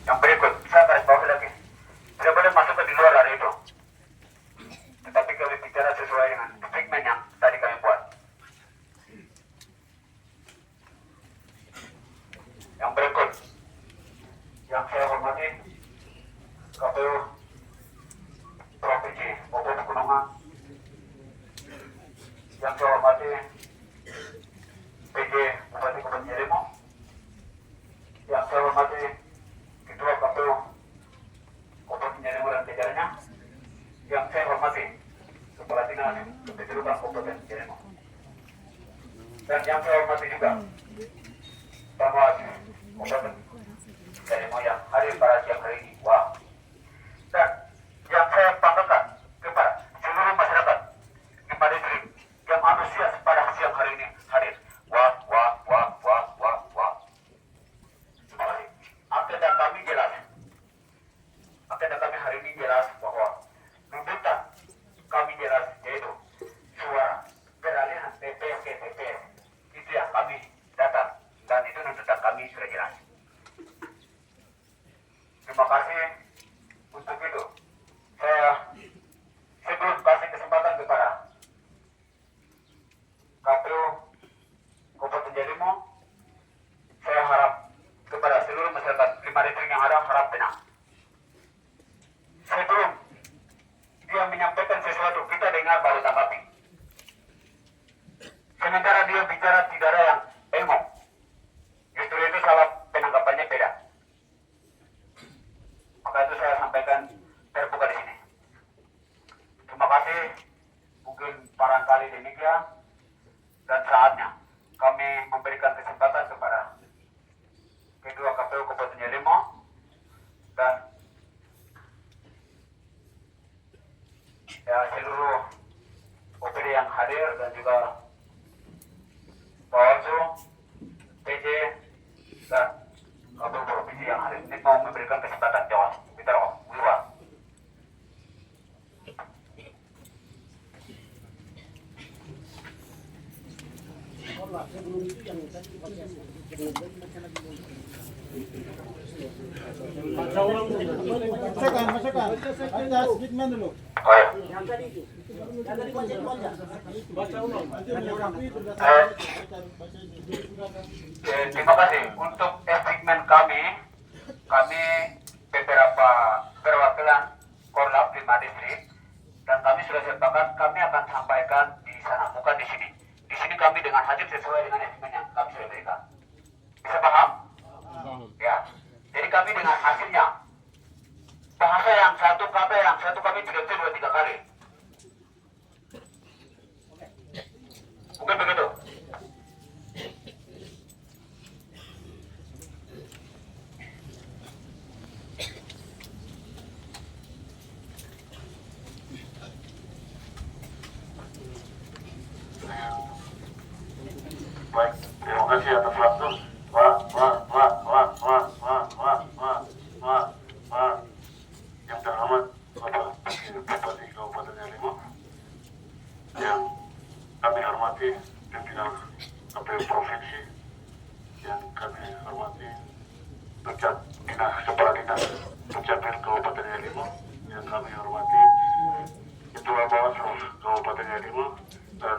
Yang berikut, saya garis bawahi lagi. Tidak boleh masuk ke di luar dari itu. Tetapi kami bicara sesuai dengan segmen yang tadi kami buat. Yang berikut, yang saya hormati KPU Provinsi Papua Pegunungan, yang saya hormati PJ Bupati Kepulauan Riau, yang saya hormati Ketua KPU Kabupaten Riau dan jajarannya, yang saya hormati Kepala Dinas Kependudukan Kabupaten Riau, dan yang saya hormati juga Panwas Kabupaten Riau yang hadir pada siang hari ini. Wah. Dan yang saya banggakan kepada seluruh masyarakat di Madrid yang antusias pada siang hari ini hadir. Wah. Terima kasih. Agenda kami jelas. Agenda kami hari ini jelas bahwa tuntutan kami jelas yaitu suara peralihan TPS ke TPS. Itu yang kami datang dan itu tuntutan kami sudah jelas. Terima kasih. Untuk itu, saya sebelum kasih kesempatan kepada KPU Kabupaten Riau, saya harap kepada seluruh masyarakat Lima Distrik yang ada harap tenang. Sebelum dia menyampaikan sesuatu, kita dengar baru tanggapi. Sementara dia bicara tidak ada yang engok. Justru itu salah penanggapannya beda. Maka itu saya sampaikan terbuka di sini. Terima kasih. Mungkin barangkali demikian dan saatnya kami memberikan kesempatan kepada Ketua KPU Kabupaten Riau dan ya seluruh OPD yang hadir dan juga Bawaslu, PJ dan KPU Provinsi yang hadir ini mau memberikan kesempatan jawab. Sebelum itu yang tadi bacakan. Ada segmen dulu. Yang tadi itu. Yang tadi baca itu aja. Baca ulang. Terima kasih. Untuk segmen kami beberapa perwakilan Korlap 5 distrik dan kami sudah sepakat kami akan sampaikan di sana, bukan di sini. Di sini kami dengan hadir sesuai dengan segmen yang kami sudah berikan. Bisa paham? Ya. Jadi kami dengan hasilnya bahasa yang satu, kata yang satu kami tidak 2-3 kali. Mungkin begitu. Baik, terima kasih atas waktu. Yang terhormat Bapak Bupati Kabupaten Riau, yang kami hormati pimpinan KPU Provinsi, yang kami hormati Kepala Dinas Dukcapil Kabupaten Riau, yang kami hormati Ketua Bawaslu Kabupaten Riau, dan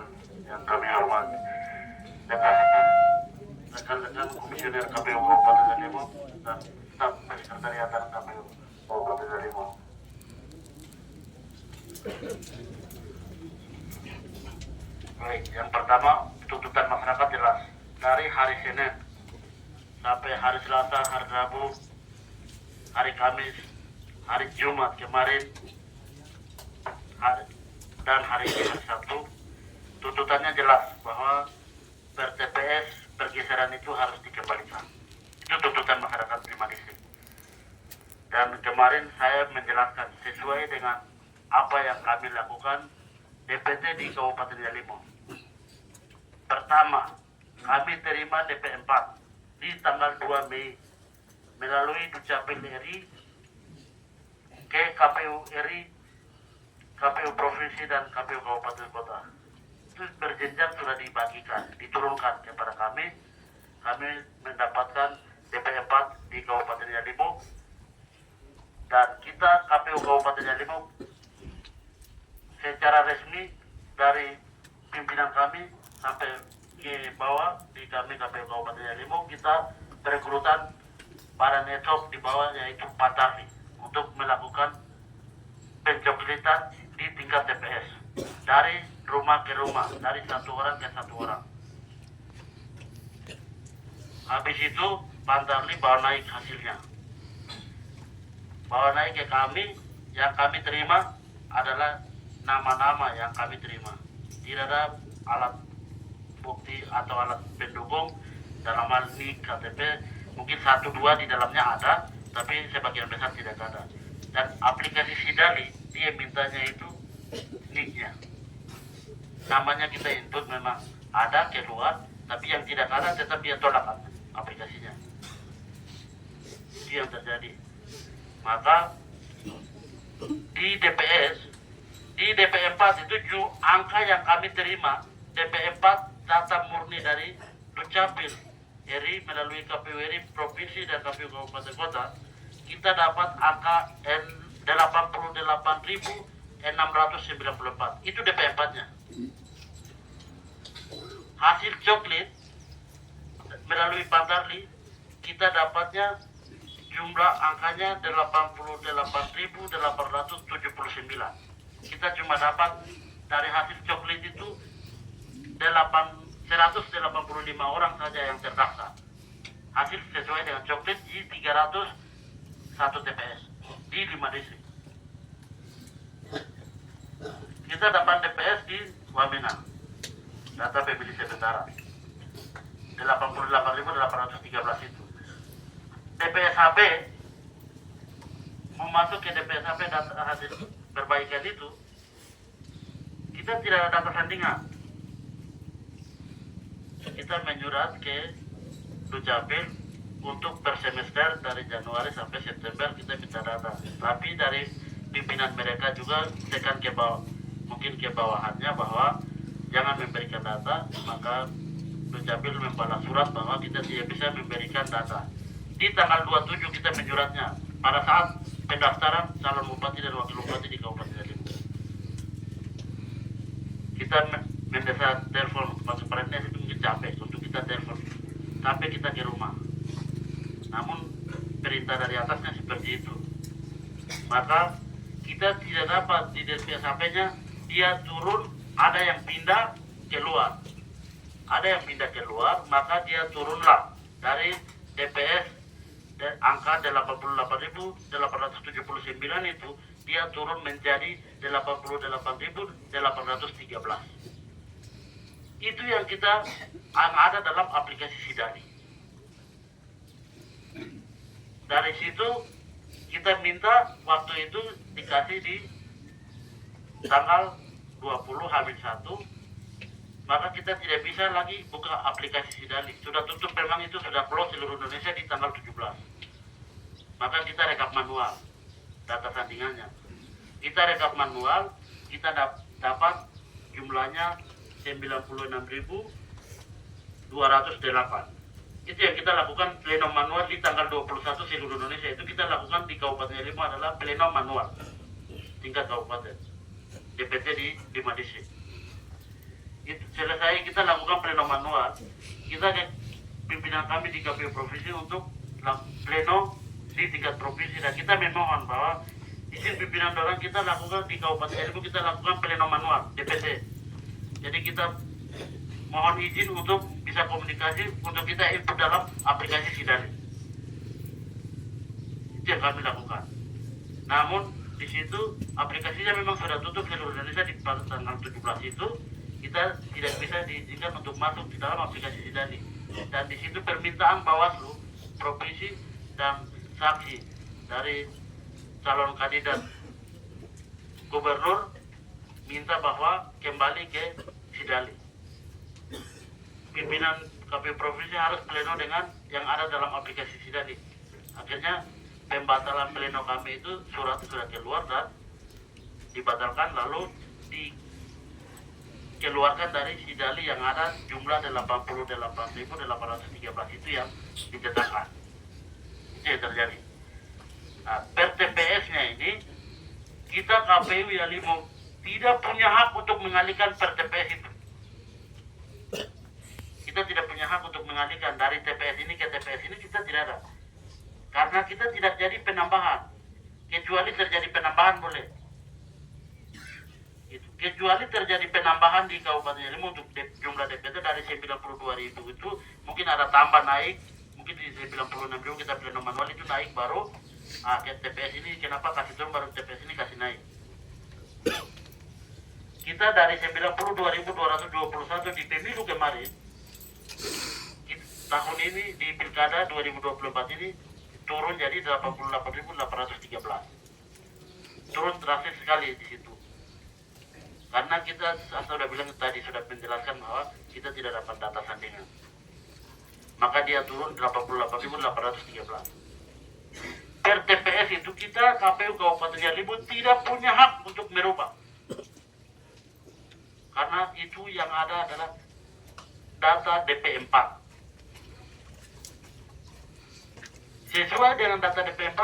yang kami hormati rekan-rekan komisioner KPU Kabupaten Riau dan staf sekretariatan KPU Kabupaten Riau. Baik, yang pertama tuntutan masyarakat jelas dari hari Senin sampai hari Selasa, hari Rabu, hari Kamis, hari Jumat kemarin, dan hari ini hari Sabtu. Tuntutannya jelas bahwa per-TPS pergeseran itu harus dikembalikan. Itu tuntutan masyarakat Lima Distrik. Dan kemarin saya menjelaskan sesuai dengan apa yang kami lakukan DPT di Kabupaten Riau. Pertama, kami terima DP 4 di tanggal 2 Mei melalui Dukcapil RI ke KPU RI, KPU Provinsi dan KPU Kabupaten Kota. Itu berjenjang sudah dibagikan, diturunkan kepada kami. Kami mendapatkan DP 4 di Kabupaten Riau Dan kita KPU Kabupaten Yalimau secara resmi dari pimpinan kami sampai ke bawah di kami KPU Kabupaten Yalimau, kita perekrutan para network di bawah yaitu Patari untuk melakukan pencoklitan di tingkat TPS dari rumah ke rumah, dari satu orang ke satu orang. Habis itu Pantarli bawa naik hasilnya, bawa naik ke kami. Yang kami terima adalah nama-nama yang kami terima, tidak ada alat bukti atau alat pendukung. Dalam hal ini KTP mungkin 1-2 di dalamnya ada, tapi sebagian besar tidak ada. Dan aplikasi Sidali dia mintanya itu nicknya, namanya kita input memang ada keluar, tapi yang tidak ada tetap dia tolak aplikasinya. Itu yang terjadi. Maka di DPS, di DP4 itu angka yang kami terima, DP4 data murni dari Dukcapil RI melalui KPU RI Provinsi dan KPU Kabupaten Kota, kita dapat angka 88.694. Itu DP4-nya. Hasil coklit melalui Pantarli, kita dapatnya jumlah angkanya 88.879. Kita cuma dapat dari hasil coklit itu 185 orang saja yang terdaftar. Hasil sesuai dengan coklit di 301 TPS di 5 distrik. Kita dapat TPS di Wamena, data pemilih sementara 88.813 itu. TPS HP mau masuk ke TPS HP data hasil perbaikan itu, kita tidak ada data sandingan. Kita menyurat ke Dukcapil untuk per semester dari Januari sampai September kita minta data. Tapi dari pimpinan mereka juga tekan ke bawah, mungkin ke bawahannya bahwa jangan memberikan data. Maka Dukcapil membalas surat bahwa kita tidak bisa memberikan data. Di tanggal 27 kita menyuratnya pada saat pendaftaran calon bupati dan wakil bupati di Kabupaten Yalimau. Kita mendesak telepon Pak Superintendent itu mungkin capek untuk kita telepon sampai kita ke rumah. Namun perintah dari atasnya seperti itu. Maka kita tidak dapat di DPS HP-nya, dia turun, ada yang pindah keluar. Ada yang pindah keluar, maka dia turunlah dari DPS angka 88.879 itu, dia turun menjadi 88.813. Itu yang kita ada dalam aplikasi Sidali. Dari situ kita minta waktu itu dikasih di tanggal 20/1, maka kita tidak bisa lagi buka aplikasi Sidali. Sudah tutup, memang itu sudah close seluruh Indonesia di tanggal 17. Maka kita rekap manual data sandingannya. Kita rekap manual, kita dapat jumlahnya 96.208. Itu yang kita lakukan pleno manual di tanggal 21 seluruh Indonesia. Itu kita lakukan di Kabupaten Yalimau adalah pleno manual tingkat kabupaten, DPT di 5 distrik. Itu selesai kita lakukan pleno manual, kita ke pimpinan kami di KPU Provinsi untuk pleno di tingkat provinsi, dan kita memohon bahwa izin pimpinan orang kita lakukan di Kabupaten Yalimau, kita lakukan pleno manual DPT. Jadi kita mohon izin untuk bisa komunikasi untuk kita input dalam aplikasi Sidali. Itu yang kami lakukan. Namun di situ aplikasinya memang sudah tutup seluruh Indonesia di tanggal 17 itu. Kita tidak bisa diizinkan untuk masuk di dalam aplikasi Sidali. Dan di situ permintaan Bawaslu provinsi dan saksi dari calon kandidat gubernur minta bahwa kembali ke Sidali. Pimpinan KPU Provinsi harus pleno dengan yang ada dalam aplikasi Sidali. Akhirnya pembatalan pleno kami itu surat sudah keluar dan dibatalkan, lalu dikeluarkan dari Sidali yang ada jumlah 88.813 itu yang ditetapkan. Itu yang terjadi. Nah, per TPS-nya ini kita KPU Yalimo tidak punya hak untuk mengalihkan per TPS itu. Kita tidak punya hak untuk mengalihkan dari TPS ini ke TPS ini, kita tidak ada. Karena kita tidak jadi penambahan. Kecuali terjadi penambahan boleh. Kecuali terjadi penambahan di Kabupaten Yalimo untuk jumlah DPT dari 92.000 itu mungkin ada tambah naik, mungkin di 96.000 kita pleno manual itu naik baru ke TPS ini kenapa kasih turun baru TPS ini kasih naik. Kita dari 92.221 di pemilu kemarin tahun ini di pilkada 2024 ini turun jadi 88.813. Turun drastis sekali di situ. Karena kita sudah bilang tadi, sudah menjelaskan bahwa kita tidak dapat data sandingan. Maka dia turun 88.813. Per TPS itu kita KPU Kabupaten Yalimo tidak punya hak untuk merubah. Karena itu yang ada adalah data DP4. Sesuai dengan data DP4,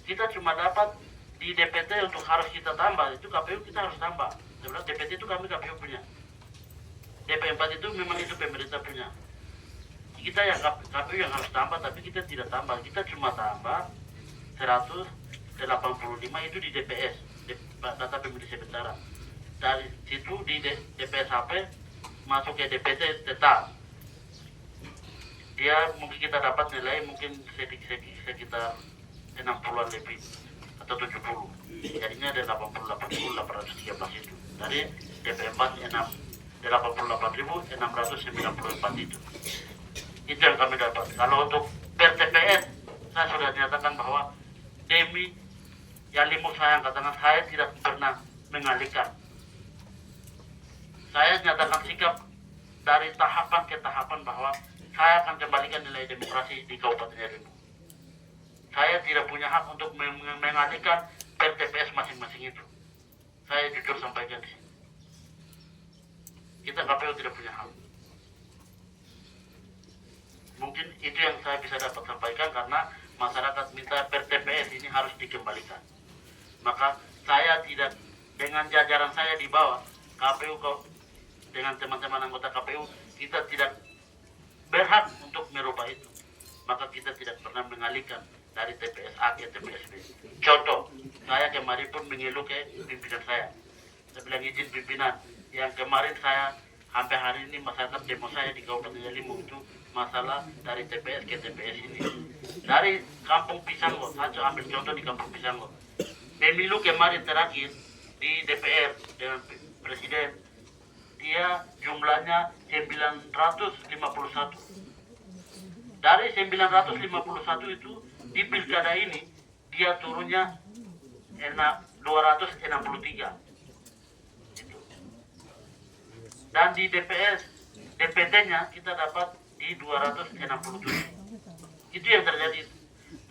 kita cuma dapat di DPT untuk harus kita tambah, itu KPU kita harus tambah. Sebenarnya DPT itu kami KPU punya. DP4 itu memang itu pemerintah punya. Kita yang KPU yang harus tambah, tapi kita tidak tambah. Kita cuma tambah 185 itu di DPS, data pemilih sementara. Dari situ di DPS HP masuk ke DPT tetap. Dia mungkin kita dapat nilai mungkin sekitar 60-an lebih atau 70. Jadinya ada 88.813 itu. Dari DP4 88.694 itu. Itu yang kami dapat. Kalau untuk per TPS saya sudah nyatakan bahwa demi Yalimo saya katakan saya tidak pernah mengalihkan. Saya nyatakan sikap dari tahapan ke tahapan bahwa saya akan kembalikan nilai demokrasi di Kabupaten Yalimo. Saya tidak punya hak untuk mengalihkan per TPS masing-masing itu. Saya jujur sampaikan di sini. Kita KPU tidak punya hak. Mungkin itu yang saya bisa dapat sampaikan karena masyarakat minta per TPS ini harus dikembalikan. Maka saya tidak, dengan jajaran saya di bawah KPU dengan teman-teman anggota KPU, kita tidak berhak untuk merubah itu. Maka kita tidak pernah mengalihkan dari TPS A ke TPS B. Contoh, saya kemarin pun mengeluh ke pimpinan saya. Saya bilang izin pimpinan, yang kemarin saya sampai hari ini masyarakat demo saya di Kabupaten Yalimo itu masalah dari TPS ke TPS ini. Dari Kampung Pisanggo, saya ambil contoh di Kampung Pisanggo. Pemilu kemarin terakhir di DPR dengan Presiden, dia jumlahnya 951. Dari 951 itu di pilkada ini dia turunnya 263. Gitu. Dan di DPT-nya kita dapat di 267. Itu yang terjadi.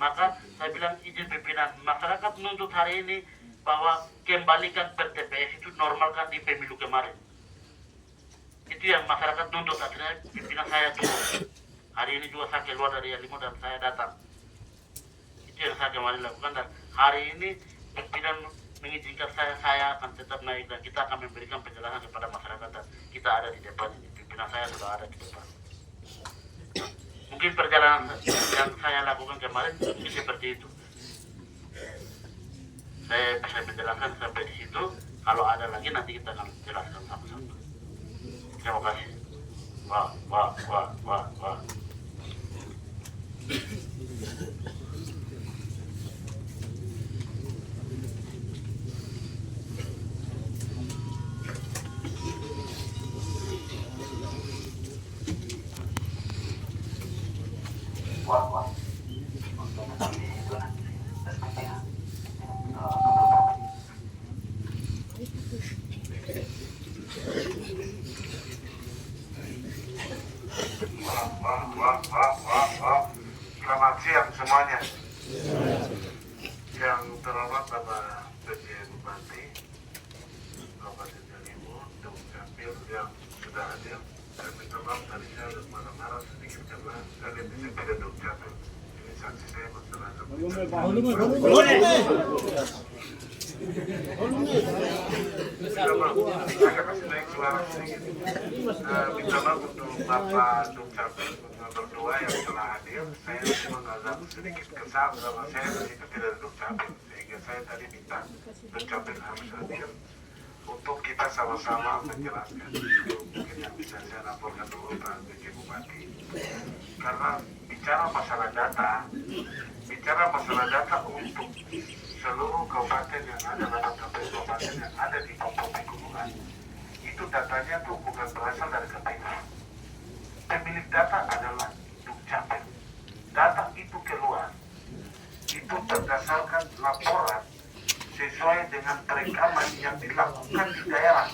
Maka saya bilang izin pimpinan, masyarakat menuntut hari ini bahwa kembalikan per TPS itu normalkan di pemilu kemarin. Itu yang masyarakat nuntut, akhirnya pimpinan saya turun. Hari ini juga saya keluar dari Yalimo dan saya datang. Itu yang saya kemarin lakukan dan hari ini pimpinan mengizinkan saya akan tetap naik dan kita akan memberikan penjelasan kepada masyarakat dan kita ada di depan ini. Pimpinan saya sudah ada di depan. Mungkin perjalanan yang saya lakukan kemarin mungkin seperti itu. Saya bisa menjelaskan sampai di situ. Kalau ada lagi nanti kita akan jelaskan satu-satu. Terima kasih. Wah. Saya kasih naik suara sedikit. Minta maaf untuk Bapak Dukcapil berdua yang telah hadir. Saya menganggap sedikit kesal sama saya dan itu tidak ada Dukcapil, sehingga saya tadi minta Dukcapil harus hadir untuk kita sama-sama menjelaskan. Mungkin yang bisa saya laporkan dulu Pak PJ Bupati. Karena bicara masalah data untuk seluruh kabupaten yang ada, 8 kabupaten yang ada di Papua Pegunungan, itu datanya tuh bukan berasal dari KPU. Pemilik data adalah Dukcapil. Data itu keluar, itu berdasarkan laporan sesuai dengan perekaman yang dilakukan di daerah.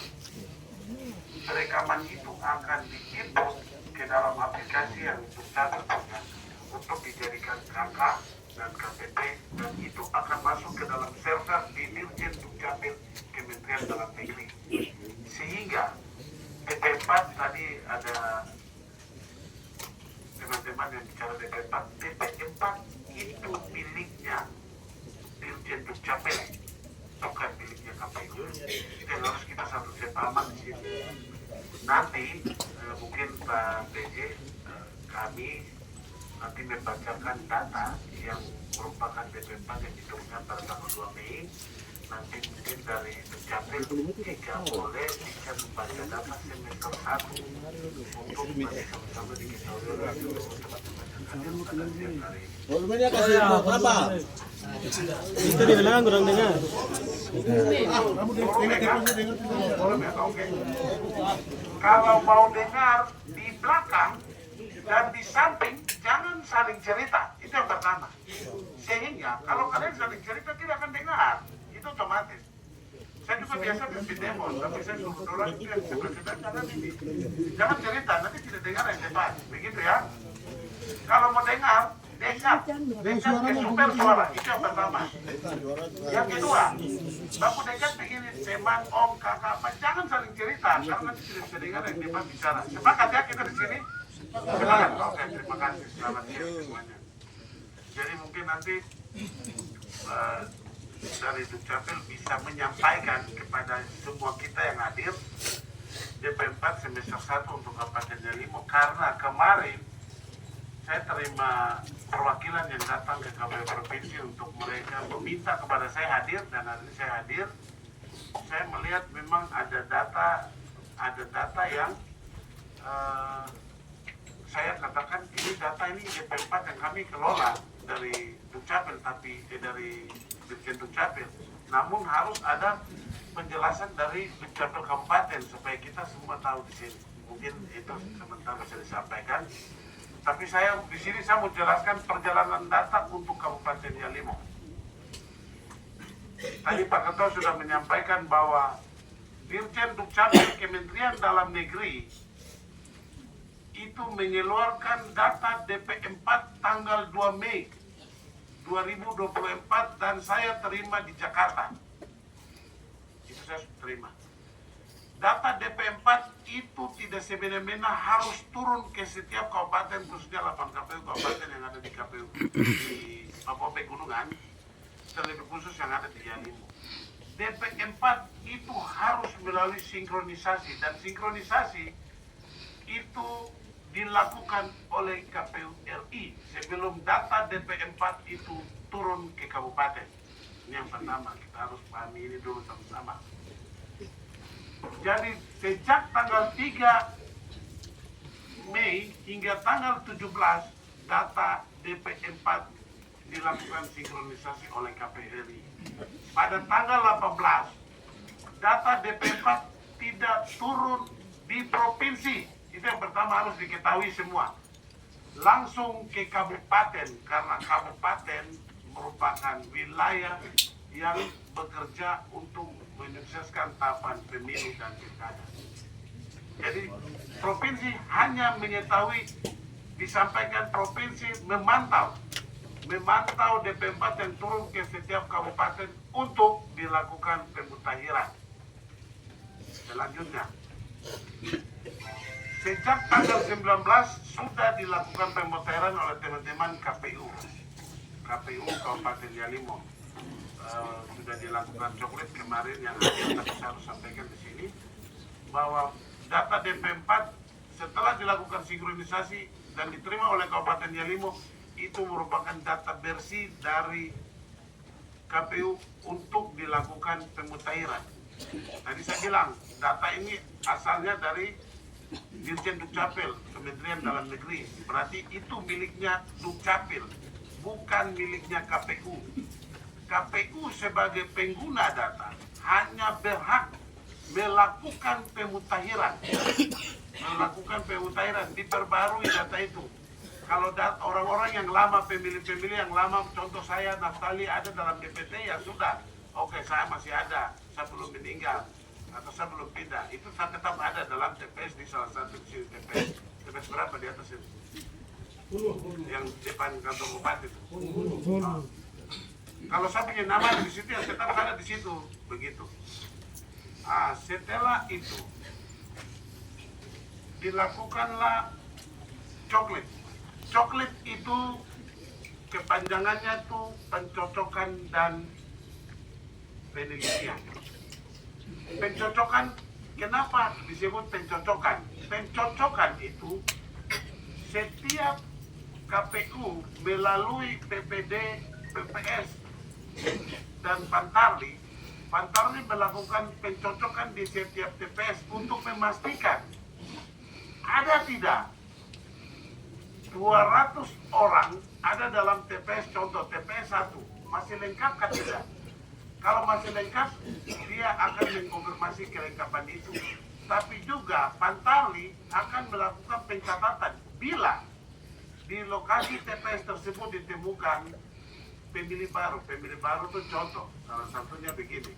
Perekaman itu akan diinput ke dalam aplikasi yang Dukcapil punya untuk dijadikan KK dan KTP, dan itu akan masuk ke dalam server di Dirjen Dukcapil Kementerian Dalam Negeri. Sehingga DP4 tadi ada teman-teman yang bicara DP4 itu miliknya Dirjen Dukcapil, bukan miliknya KPU. Itu yang harus kita satu sepahaman di sini. Nanti mungkin Pak PJ kami nanti membacakan data yang merupakan DP4 yang dituliskan pada tanggal 2 Mei. Nanti mungkin dari Dukcapil jika boleh bisa membaca data semester 1 untuk nanti sama-sama diketahui oleh teman-teman yang pada siang hari. Volumenya kasih apa? Itu di belakang kurang dengar. Oke. Kalau mau dengar di belakang dan di samping, jangan saling cerita. Itu yang pertama. Sehingga kalau kalian saling cerita tidak akan dengar. Itu otomatis. Saya juga biasa pimpin demo, tapi saya suruh orang itu yang sebelah jangan cerita, nanti tidak dengar yang depan. Begitu ya. Kalau mau dengar, dekat ke sumber suara. Itu yang pertama. Yang kedua, baku dekat begini, teman, om, kakak, jangan saling cerita, karena nanti tidak bisa dengar yang depan bicara. Sepakat ya kita di sini? Silakan. Oke, terima kasih. Selamat siang semuanya. Jadi mungkin nanti dari Dukcapil bisa menyampaikan kepada semua kita yang hadir DP4 semester 1 untuk Kabupaten Yalimo, karena kemarin saya terima perwakilan yang datang ke KPU Provinsi untuk mereka meminta kepada saya hadir, dan hari ini saya hadir. Saya melihat memang ada data yang saya katakan ini data ini DP4 yang kami kelola dari Dukcapil, tapi dari Dirjen Dukcapil. Namun harus ada penjelasan dari Dukcapil Kabupaten supaya kita semua tahu di sini. Mungkin itu sementara bisa disampaikan. Tapi saya di sini saya mau jelaskan perjalanan data untuk Kabupaten Yalimo. Tadi Pak Ketua sudah menyampaikan bahwa Dirjen Dukcapil Kementerian Dalam Negeri itu mengeluarkan data DP4 tanggal 2 Mei 2024 dan saya terima di Jakarta. Itu saya terima. Data DP4 itu tidak semena-mena harus turun ke setiap kabupaten, khususnya 8 KPU kabupaten yang ada di KPU di Papua Pegunungan, terlebih khusus yang ada di Yalimo. DP4 itu harus melalui sinkronisasi, dan sinkronisasi itu dilakukan oleh KPU RI sebelum data DP4 itu turun ke kabupaten. Ini yang pertama, kita harus pahami ini dulu sama-sama. Jadi sejak tanggal 3 Mei hingga tanggal 17 data DP4 dilakukan sinkronisasi oleh KPU RI. Pada tanggal 18 data DP4 tidak turun di provinsi. Itu yang pertama harus diketahui semua. Langsung ke kabupaten, karena kabupaten merupakan wilayah yang bekerja untuk menyukseskan tahapan pemilu dan pilkada. Jadi provinsi hanya mengetahui, disampaikan provinsi memantau DP4 yang turun ke setiap kabupaten untuk dilakukan pemutakhiran. Selanjutnya, sejak tanggal 19 sudah dilakukan pemutahiran oleh teman-teman KPU KPU Kabupaten Yalimo sudah dilakukan coklat kemarin yang hadir, tapi saya harus sampaikan di sini bahwa data DP4 setelah dilakukan sinkronisasi dan diterima oleh Kabupaten Yalimo itu merupakan data bersih dari KPU untuk dilakukan pemutahiran. Tadi saya bilang data ini asalnya dari Dirjen Dukcapil Kementerian Dalam Negeri, berarti itu miliknya Dukcapil, bukan miliknya KPU. KPU sebagai pengguna data hanya berhak melakukan pemutahiran, diperbarui data itu. Kalau orang-orang yang lama, pemilih-pemilih yang lama, contoh saya Naftali ada dalam DPT, ya sudah, oke, saya masih ada, saya belum meninggal atau saya belum pindah, itu saya tetap ada dalam TPS di salah satu TPS. TPS berapa di atas itu? Yang depan kantor bupati itu. Nah, kalau saya punya nama di situ, ya tetap ada di situ, begitu. Nah, setelah itu dilakukanlah coklat. Coklat itu kepanjangannya tuh pencocokan dan penelitian. Pencocokan, kenapa disebut pencocokan? Pencocokan itu setiap KPU melalui PPD, PPS, dan Pantarli melakukan pencocokan di setiap TPS untuk memastikan ada tidak 200 orang ada dalam TPS, contoh TPS 1, masih lengkap kan tidak? Kalau masih lengkap, dia akan mengkonfirmasi kelengkapan itu. Tapi juga Pantarli akan melakukan pencatatan bila di lokasi TPS tersebut ditemukan pemilih baru. Pemilih baru itu contoh, salah satunya begini.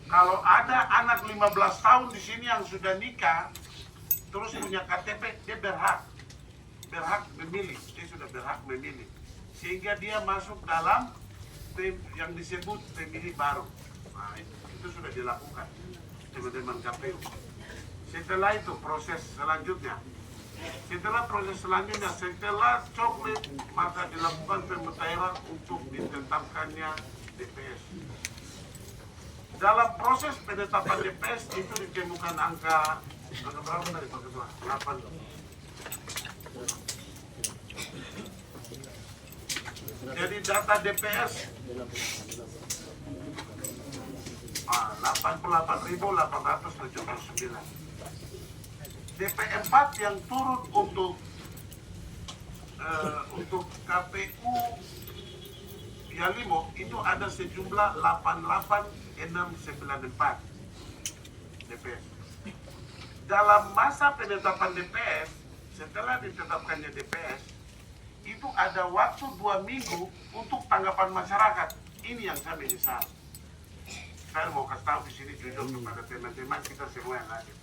Kalau ada anak 15 tahun di sini yang sudah nikah, terus punya KTP, dia berhak memilih, dia sudah berhak memilih, sehingga dia masuk dalam yang disebut pemilih baru. Nah, itu sudah dilakukan teman-teman KPU. Setelah itu proses selanjutnya, setelah coklat, maka dilakukan pemutahiran untuk ditetapkannya DPS. Dalam proses penetapan DPS itu ditemukan angka berapa tadi Pak Ketua? 8. Jadi data DPS 88.879. DP4 yang turun untuk KPU Yalimo itu ada sejumlah 88.694 DPS. Dalam masa penetapan DPS, setelah ditetapkannya DPS, itu ada waktu 2 minggu untuk tanggapan masyarakat. Ini yang saya menyesal. Saya mau kasih tahu di sini jujur kepada teman-teman kita semua yang hadir.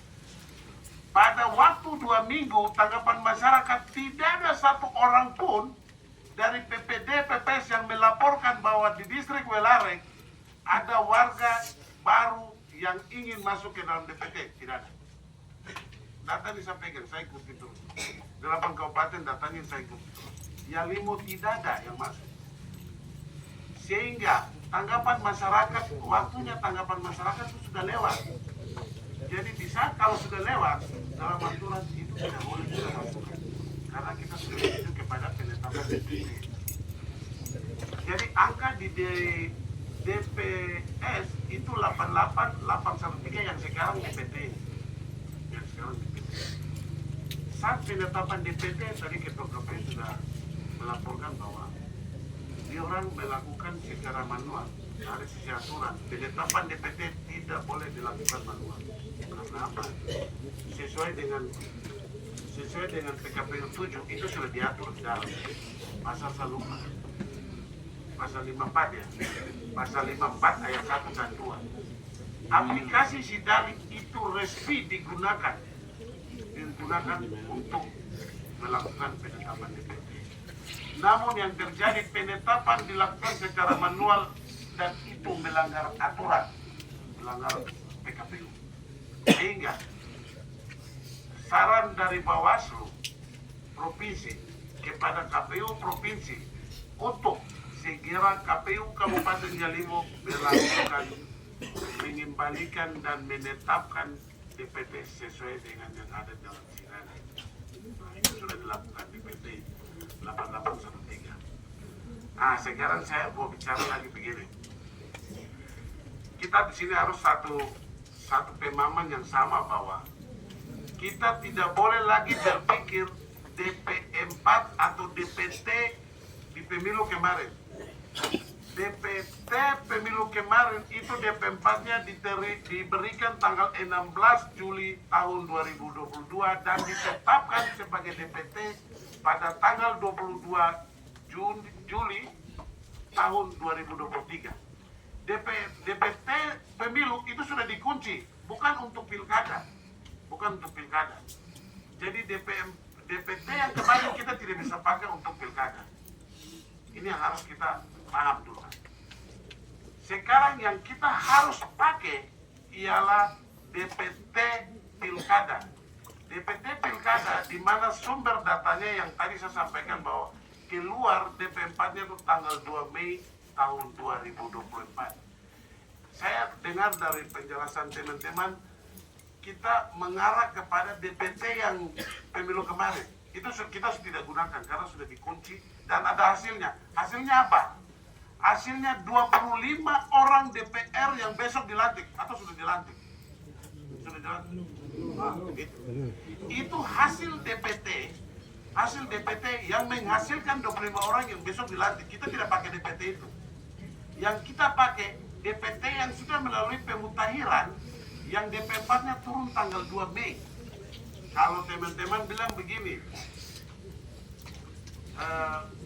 Pada waktu 2 minggu tanggapan masyarakat, tidak ada satu orang pun dari PPD PPS yang melaporkan bahwa di distrik Welareng ada warga baru yang ingin masuk ke dalam DPT. Tidak ada. Data disampaikan, saya ikuti terus. 8 kabupaten datanya saya ikuti terus. Yalimo tidak ada yang masuk. Sehingga tanggapan masyarakat, waktunya tanggapan masyarakat itu sudah lewat. Jadi di saat kalau sudah lewat, dalam aturan itu tidak boleh kita masukkan. Karena kita sudah menuju kepada penetapan DPT. Jadi angka di DPS itu 88.813 yang sekarang DPT. Saat penetapan DPT tadi Ketua KPU sudah melaporkan bahwa dia orang melakukan secara manual. Dari sisi aturan, penetapan DPT tidak boleh dilakukan manual. Karena apa? Sesuai dengan PKPU 7 itu sudah diatur dalam pasal 54 ya, pasal 54 ayat 1 dan 2. Aplikasi Sidali itu resmi digunakan untuk melakukan penetapan DPT. Namun yang terjadi penetapan dilakukan secara manual dan itu melanggar aturan, melanggar PKPU. Sehingga saran dari Bawaslu Provinsi kepada KPU Provinsi untuk segera KPU Kabupaten Yalimo melakukan mengembalikan dan menetapkan DPT sesuai dengan yang ada dalam Sirana. Nah, itu sudah dilakukan DPT 8813. Nah, sekarang saya mau bicara lagi begini. Kita di sini harus satu pemahaman yang sama bahwa kita tidak boleh lagi berpikir DP4 atau DPT di pemilu kemarin. DPT pemilu kemarin itu DP4-nya diberikan tanggal 16 Juli tahun 2022 dan ditetapkan sebagai DPT pada tanggal 22 Juli tahun 2023. DPT pemilu itu sudah dikunci, bukan untuk pilkada. Jadi DPT yang kemarin kita tidak bisa pakai untuk pilkada. Ini yang harus kita paham dulu. Sekarang yang kita harus pakai ialah DPT pilkada. DPT pilkada di mana sumber datanya yang tadi saya sampaikan bahwa keluar DP4-nya itu tanggal 2 Mei tahun 2024. Saya dengar dari penjelasan teman-teman, kita mengarah kepada DPT yang pemilu kemarin. Itu kita sudah tidak gunakan karena sudah dikunci dan ada hasilnya. Hasilnya apa? Hasilnya 25 orang DPR yang besok dilantik atau sudah dilantik. Nah, itu hasil DPT yang menghasilkan 25 orang yang besok dilantik. Kita tidak pakai DPT itu. Yang kita pakai DPT yang sudah melalui pemutahiran yang DP4-nya turun tanggal 2 Mei. Kalau teman-teman bilang begini,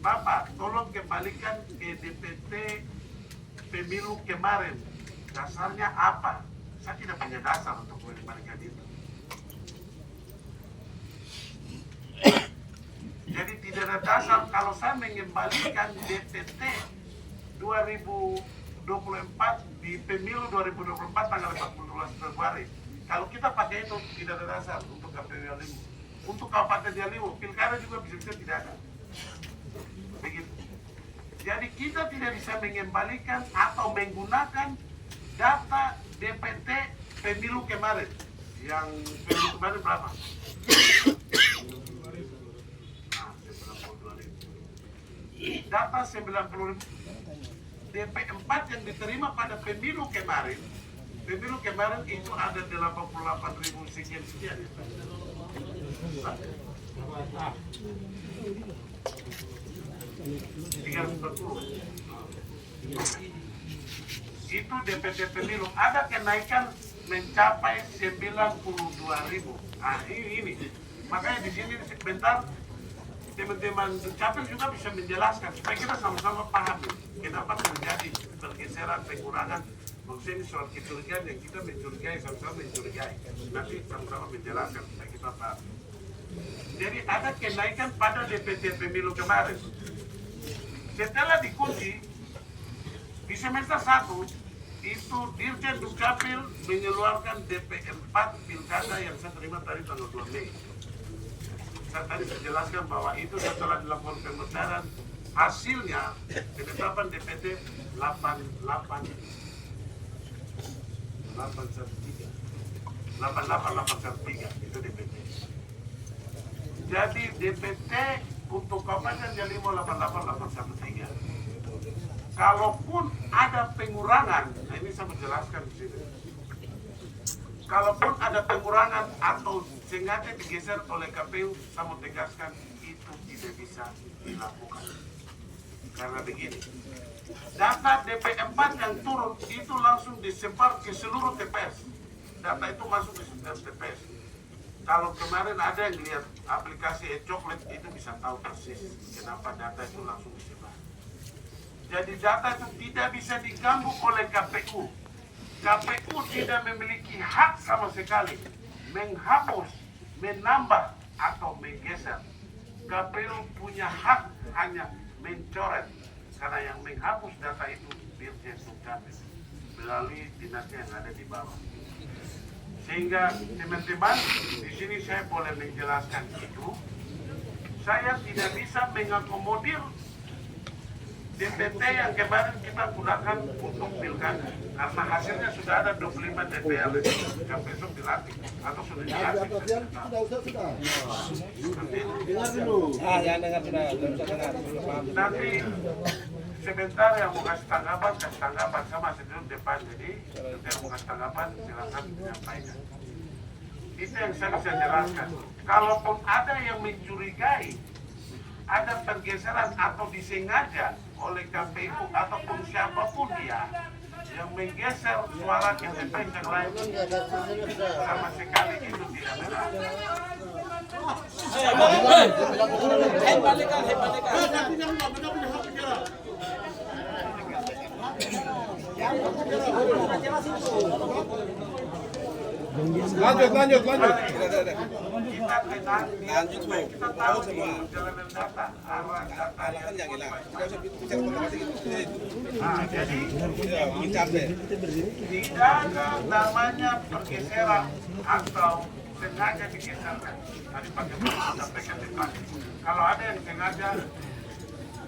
Bapak tolong kembalikan ke DPT pemilu kemarin, dasarnya apa? Saya tidak punya dasar untuk mengembalikan itu. Jadi tidak ada dasar kalau saya mengembalikan DPT 2024 di pemilu 2024 tanggal 14 Februari. Kalau kita pakai itu tidak ada dasar untuk KPU Yalimo. Untuk Kabupaten Yalimo, pilkada juga bisa-bisa tidak ada. Begitu. Jadi kita tidak bisa mengembalikan atau menggunakan data DPT pemilu kemarin. Yang pemilu kemarin berapa? Data 90.000. DP4 yang diterima pada pemilu kemarin itu ada 88.000 sekian ya. Itu DPT pemilu ada kenaikan mencapai 92.000. Nah ini makanya di sini sebentar teman-teman Dukcapil juga bisa menjelaskan supaya kita sama-sama paham kenapa terjadi pergeseran pengurangan. Maksudnya ini soal kecurigaan yang kita mencurigai, sama-sama mencurigai. Nanti sama-sama menjelaskan supaya kita paham. Jadi ada kenaikan pada DPT pemilu kemarin. Setelah dikunci di semester 1 itu Dirjen Dukcapil mengeluarkan DP4 pilkada yang saya terima tadi tanggal 2 Mei. Saya tadi menjelaskan bahwa itu setelah dilakukan pemutahiran hasilnya penetapan DPT 8813 itu DPT. Jadi DPT untuk Kabupaten Yalimo 88813. Kalaupun ada pengurangan, nah ini saya menjelaskan di sini. Kalaupun ada pengurangan atau sengaja digeser oleh KPU, saya mau tegaskan itu tidak bisa dilakukan. Karena begini, data DP4 yang turun itu langsung disebar ke seluruh TPS. Data itu masuk ke setiap TPS. Kalau kemarin ada yang lihat aplikasi e-coklat itu bisa tahu persis kenapa data itu langsung disebar. Jadi data itu tidak bisa diganggu oleh KPU. KPU tidak memiliki hak sama sekali menghapus, menambah, atau menggeser. KPU punya hak hanya mencoret, karena yang menghapus data itu Dirjen Dukcapil melalui dinasnya yang ada di bawah. Sehingga teman-teman, di sini saya boleh menjelaskan itu. Saya tidak bisa mengakomodir DPT yang kemarin kita gunakan untuk pilkada karena hasilnya sudah ada 25 DPR yang besok dilantik atau sudah dilantik. Dengar dulu. Jangan dengar sudah, belum bisa dengar. Nanti sebentar yang mau kasih tanggapan saya masih duduk depan, jadi yang mau kasih tanggapan silakan menyampaikan. Itu yang saya bisa jelaskan. Kalaupun ada yang mencurigai ada pergeseran atau disengaja oleh KPU ataupun siapapun dia yang menggeser suara ke TPS yang lain, sama sekali itu tidak benar. Lanjut. Kita tenang, kita tahu semua jalanan data, arah data yang jadi tidak ada namanya pergeseran atau sengaja digeserkan. Tadi Pak Ketua sampaikan di depan. Kalau ada yang sengaja,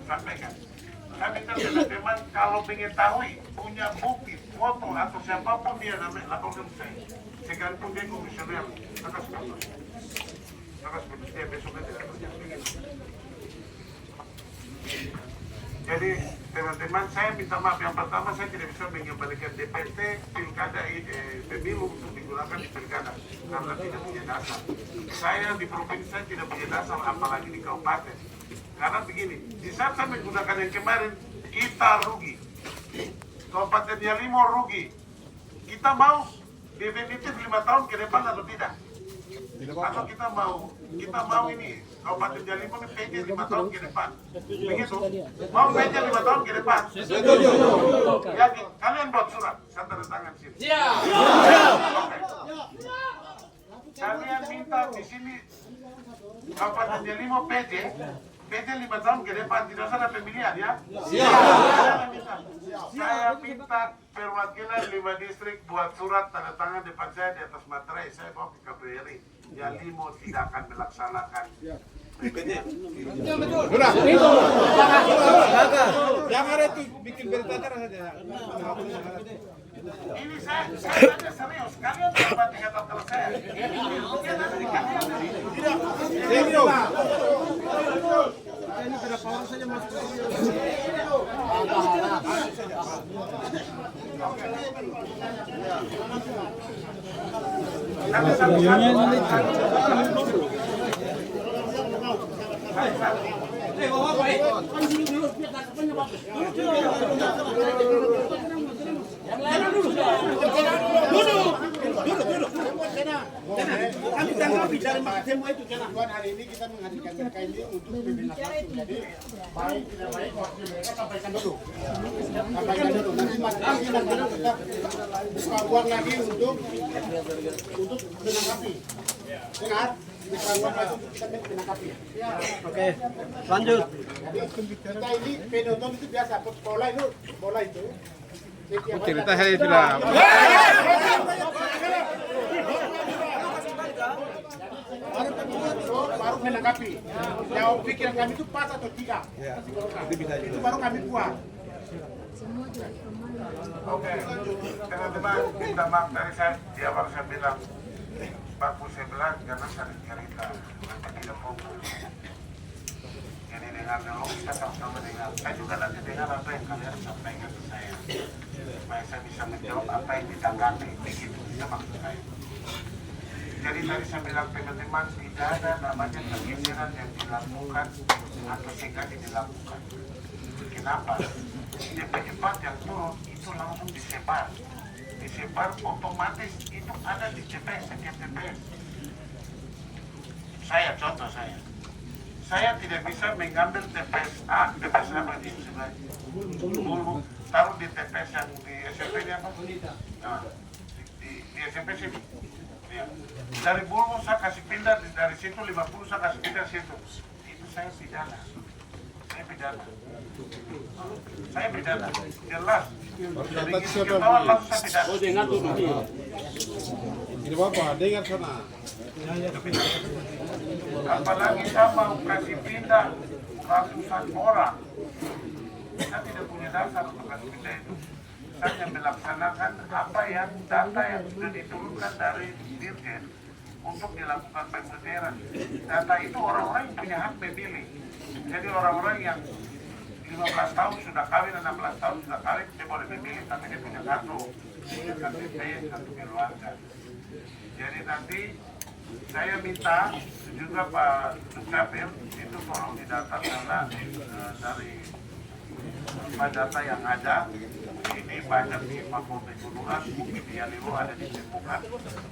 sampaikan. Kami teman-teman kalau mengetahui punya bukti, foto atau siapapun dia namanya laporkan saya. Sekalipun dia komisioner, maka sekarang. Dia besoknya tidak terjadi. Jadi teman-teman, saya minta maaf. Yang pertama, saya tidak bisa mengembalikan DPT pilkada pemilu untuk digunakan di pilkada karena tidak punya dasar. Saya di provinsi saya tidak punya dasar, apalagi di kabupaten. Karena begini, di saat saya menggunakan yang kemarin, kita rugi. Kabupaten Yalimo rugi. Kita mau definitif 5 tahun ke depan atau tidak? Atau kita mau ini Kabupaten Yalimo ini PJ 5 tahun ke depan. Begitu? Mau PJ 5 tahun ke depan? Yakin? Kalian buat surat, saya tanda tangan sini. Kalian minta di sini Kabupaten Yalimo PJ 5 tahun ke depan, tidak usah ada pemilihan ya? Saya minta perwakilan 5 distrik buat surat tanda tangan depan saya di atas materai, saya bawa ke KPRI. Yalimo tidak akan melaksanakan PJ. Udah. Jangan itu bikin berita saja. Ini saya tanya serius, kalian dapat dikata kalau saya. Mungkin ada di kalian. Serius. Ini berapa orang saja masuk ke sini? Kami tanggapi dari semua itu Tuan, hari ini kita menghadirkan mereka ini untuk pimpinan langsung. Jadi baik tidak baik waktu mereka sampaikan dulu. Nanti masing-masing kita buka uang lagi untuk menanggapi. Dengar? Buka uang lagi untuk kita menanggapi. Oke, lanjut. Jadi kita ini penonton itu biasa, bola itu. Cerita saya tidak. Baru menanggapi. Jawab pikiran kami itu pas atau tidak. Itu baru kami buat. Oke, teman-teman, minta maaf dari saya. Di awal saya bilang, bagus saya bilang, jangan saling cerita, nanti tidak fokus. Jadi dengar dulu, kita sama-sama dengar. Saya juga nanti dengar apa yang kalian sampaikan ke saya. Supaya saya bisa menjawab apa yang ditanggapi, begitu bisa maksud saya. Jadi tadi saya bilang teman-teman, tidak ada namanya pergeseran yang dilakukan atau sengaja dilakukan. Kenapa? DP4 yang turun itu langsung disebar otomatis itu ada di TPS, setiap TPS. Contoh saya tidak bisa mengambil TPS apa di sebelah Bulbu, taruh di TPS yang di SMP-nya apa? Nah, di SMP sini. Ya. Dari Bulbu saya kasih pindah, dari situ 50 saya kasih pindah situ. Itu saya pidana. Jelas. Dari gitu ketahuan langsung saya pidana. Dengar dulu. Ini Bapak, dengar sana. Apalagi saya mau kasih pindah ratusan orang Kita tidak punya dasar untuk kasih kita itu. Kita hanya melaksanakan apa yang data yang sudah diturunkan dari Dirjen untuk dilakukan pemutiran. Data itu orang-orang yang punya hak memilih. Jadi orang-orang yang 15 tahun sudah kawin, 16 tahun sudah kawin, dia boleh memilih, tapi dia punya kartu KTP, kartu keluarga. Jadi nanti saya minta juga Pak Dukcapil itu tolong didata karena dari data yang ada ini banyak di Papua Pegunungan, mungkin di Yaliwo ada di Cepukan,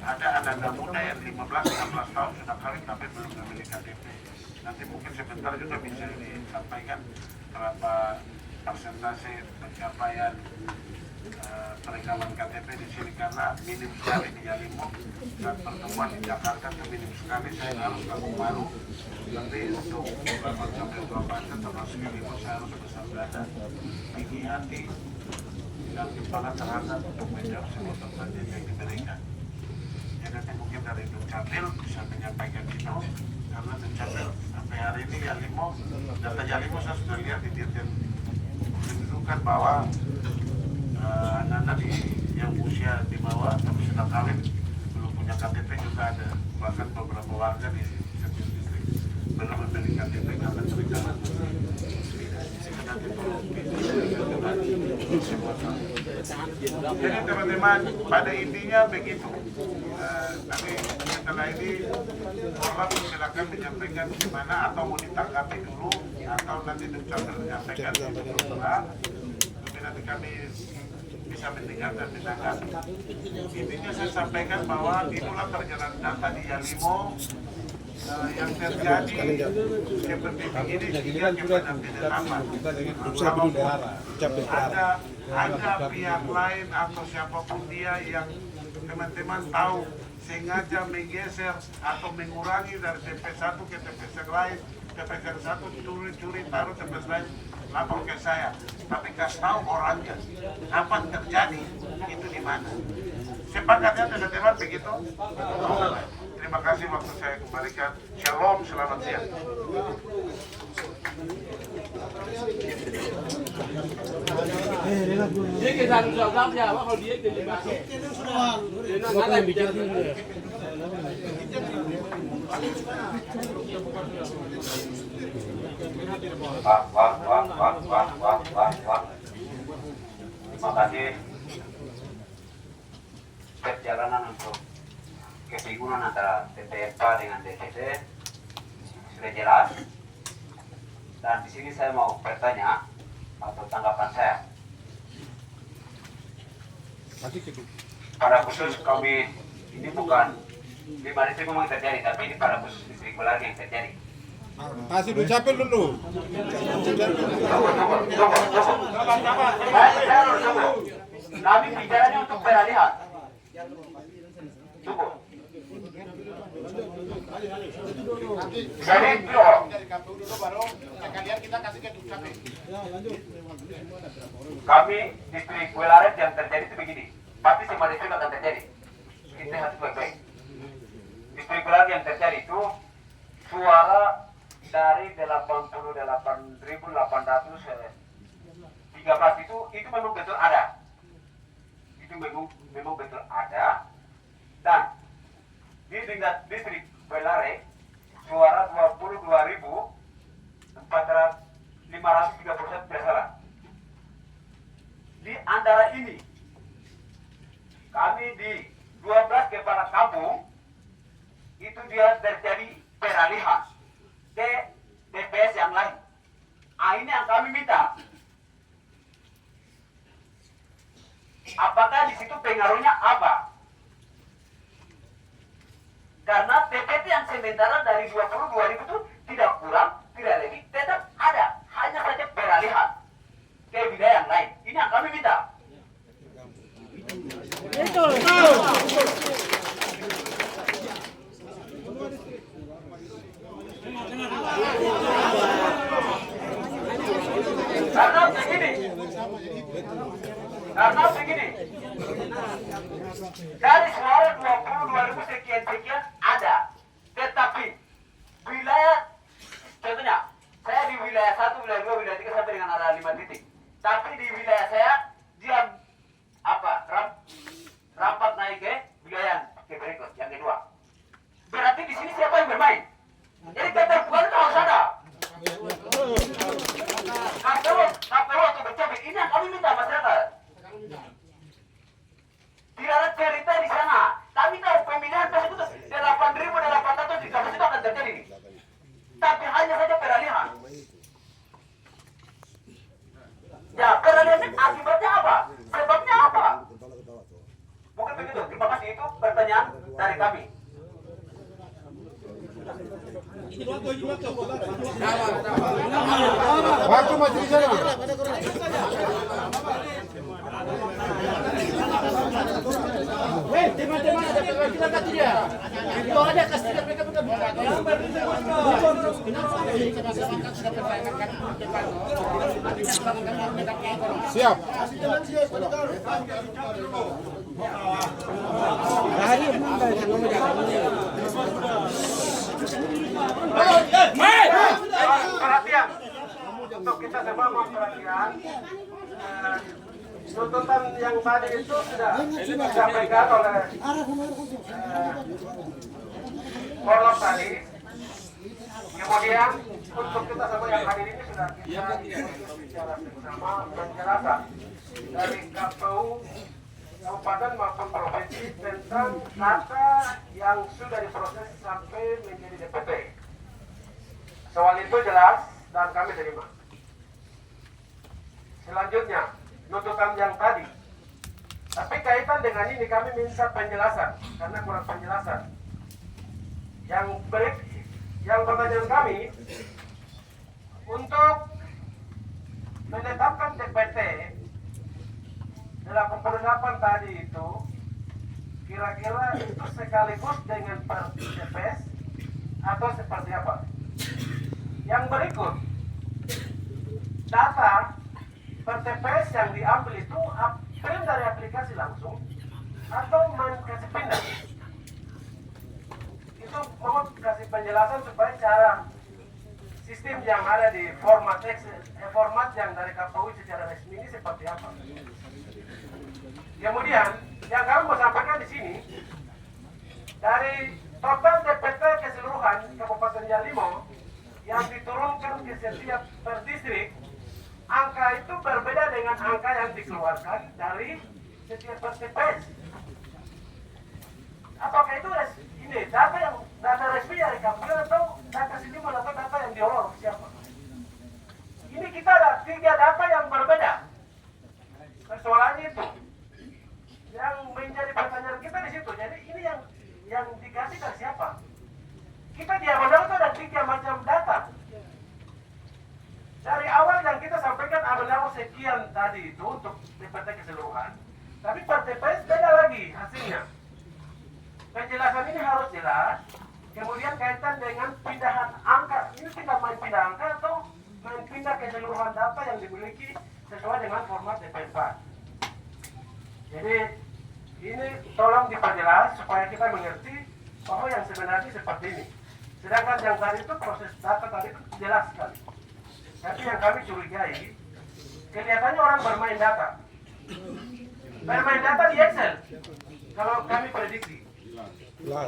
ada anak muda yang 15-16 tahun sudah kawin tapi belum memiliki KTP. Nanti mungkin sebentar juga bisa disampaikan berapa persentase pencapaian perekaman KTP di sini karena minim sekali di Yalimo dan pertemuan di Jakarta itu minim sekali. Saya harus Kampung Baru nanti untuk beberapa sampai 2 pasien termasuk Yalimo saya harus besar dada tinggi hati dan kepala terhadap untuk menjawab semua pertanyaan yang diberikan. Ya nanti mungkin dari Dukcapil bisa menyampaikan itu karena Dukcapil sampai hari ini Yalimo, data Yalimo saya sudah lihat di Dirjen menunjukkan bahwa anak-anak yang usia di bawah tapi sudah kawin belum punya KTP juga ada, bahkan beberapa warga di setiap distrik belum memiliki KTP karena perikaman. Jadi teman-teman pada intinya begitu. Tapi setelah ini Korlap silakan menyampaikan di mana atau mau ditanggapi dulu atau nanti Dukcapil menyampaikan di beberapa. Tapi nanti kami bisa mendengar dan menanggapi. Intinya saya sampaikan bahwa itulah perjalanan data di Yalimo yang terjadi seperti ini sehingga kepada ada pihak lain atau siapapun dia yang teman-teman tahu sengaja menggeser atau mengurangi dari TP1 ke TPS yang lain, TPS 1 curi-curi taruh TPS lain, lapor ke saya, tapi kasih tahu orangnya apa terjadi itu di mana. Sepakatnya teman-teman begitu. Terima kasih waktu saya kembalikan. Shalom, selamat siang. Terima kasih. Perjalanan untuk kebingungan antara TPFA dengan DPD sudah jelas. Dan di sini saya mau bertanya atau tanggapan saya. Pada khusus kami ini bukan di mana itu memang terjadi, tapi ini pada khusus distrik Belarang yang terjadi. Kasih Dukcapil dulu. Tunggu. Kami bicaranya untuk peralihan. Tunggu. Jadi dari KPU dulu baru sekalian kita kasih ke Dukcapil. kami distrik Welaret yang terjadi itu begini. Pasti semua distrik akan terjadi. Kita harus baik-baik. Distrik Welaret yang terjadi itu suara dari 88.813 itu memang betul ada. Itu memang betul ada. Dan di tingkat distrik Belare suara 22.531 bersalah. Di antara ini kami di 12 kepala kampung itu dia terjadi peralihan ke DPS yang lain. Ini yang kami minta. Apakah di situ pengaruhnya apa? Karena TPT yang sementara dari 22.000 itu tidak kurang, tidak lebih, tetap ada. Hanya saja peralihan ke wilayah yang lain. Ini yang kami minta. Karena begini, dari suara 22.000 sekian ada, tetapi wilayah, contohnya saya di wilayah 1, wilayah 2, wilayah 3 sampai dengan arah 5 titik. kami. Waktu masih di sana. Teman-teman ada perwakilan kan tidak? Itu ada kasih mereka Siap. Perhatian, untuk kita semua mohon perhatian. Tuntutan yang tadi itu sudah disampaikan oleh Forlop tadi. Kemudian untuk kita semua yang hadir ini sudah kita bicara bersama penjelasan dari KPU Kabupaten maupun Provinsi tentang data yang sudah diproses sampai menjadi DPT. Soal itu jelas dan kami terima. Selanjutnya, tuntutan yang tadi. Tapi kaitan dengan ini kami minta penjelasan karena kurang penjelasan. Yang pertanyaan kami untuk menetapkan DPT 88 tadi itu kira-kira itu sekaligus dengan per TPS atau seperti apa? Yang berikut, data per TPS yang diambil itu print dari aplikasi langsung atau main kasih pindah? Itu mohon kasih penjelasan supaya cara sistem yang ada di format format yang dari KPU secara resmi ini seperti apa? Kemudian yang kami mau sampaikan di sini dari total DPT keseluruhan Kabupaten Yalimo yang diturunkan ke setiap per distrik, angka itu berbeda dengan angka yang dikeluarkan dari setiap per TPS. Apakah itu ini data resmi dari KPU atau data seniman atau data yang diolah siapa? Ini kita ada 3 data yang berbeda. Persoalannya itu yang menjadi pertanyaan kita di situ. Jadi ini yang dikasih dari siapa? Kita di Abandang itu ada 3 macam data. Dari awal yang kita sampaikan Abandang sekian tadi itu untuk DPT keseluruhan. Tapi per TPS beda lagi hasilnya. Penjelasan ini harus jelas. Kemudian kaitan dengan pindahan angka. Ini kita main pindah angka atau main pindah keseluruhan data yang dimiliki sesuai dengan format DP4. Jadi ini tolong diperjelas supaya kita mengerti bahwa yang sebenarnya seperti ini. Sedangkan yang tadi itu proses data tadi itu jelas sekali. Tapi yang kami curigai, kelihatannya orang bermain data. Bermain data di Excel. Kalau kami prediksi. Jadi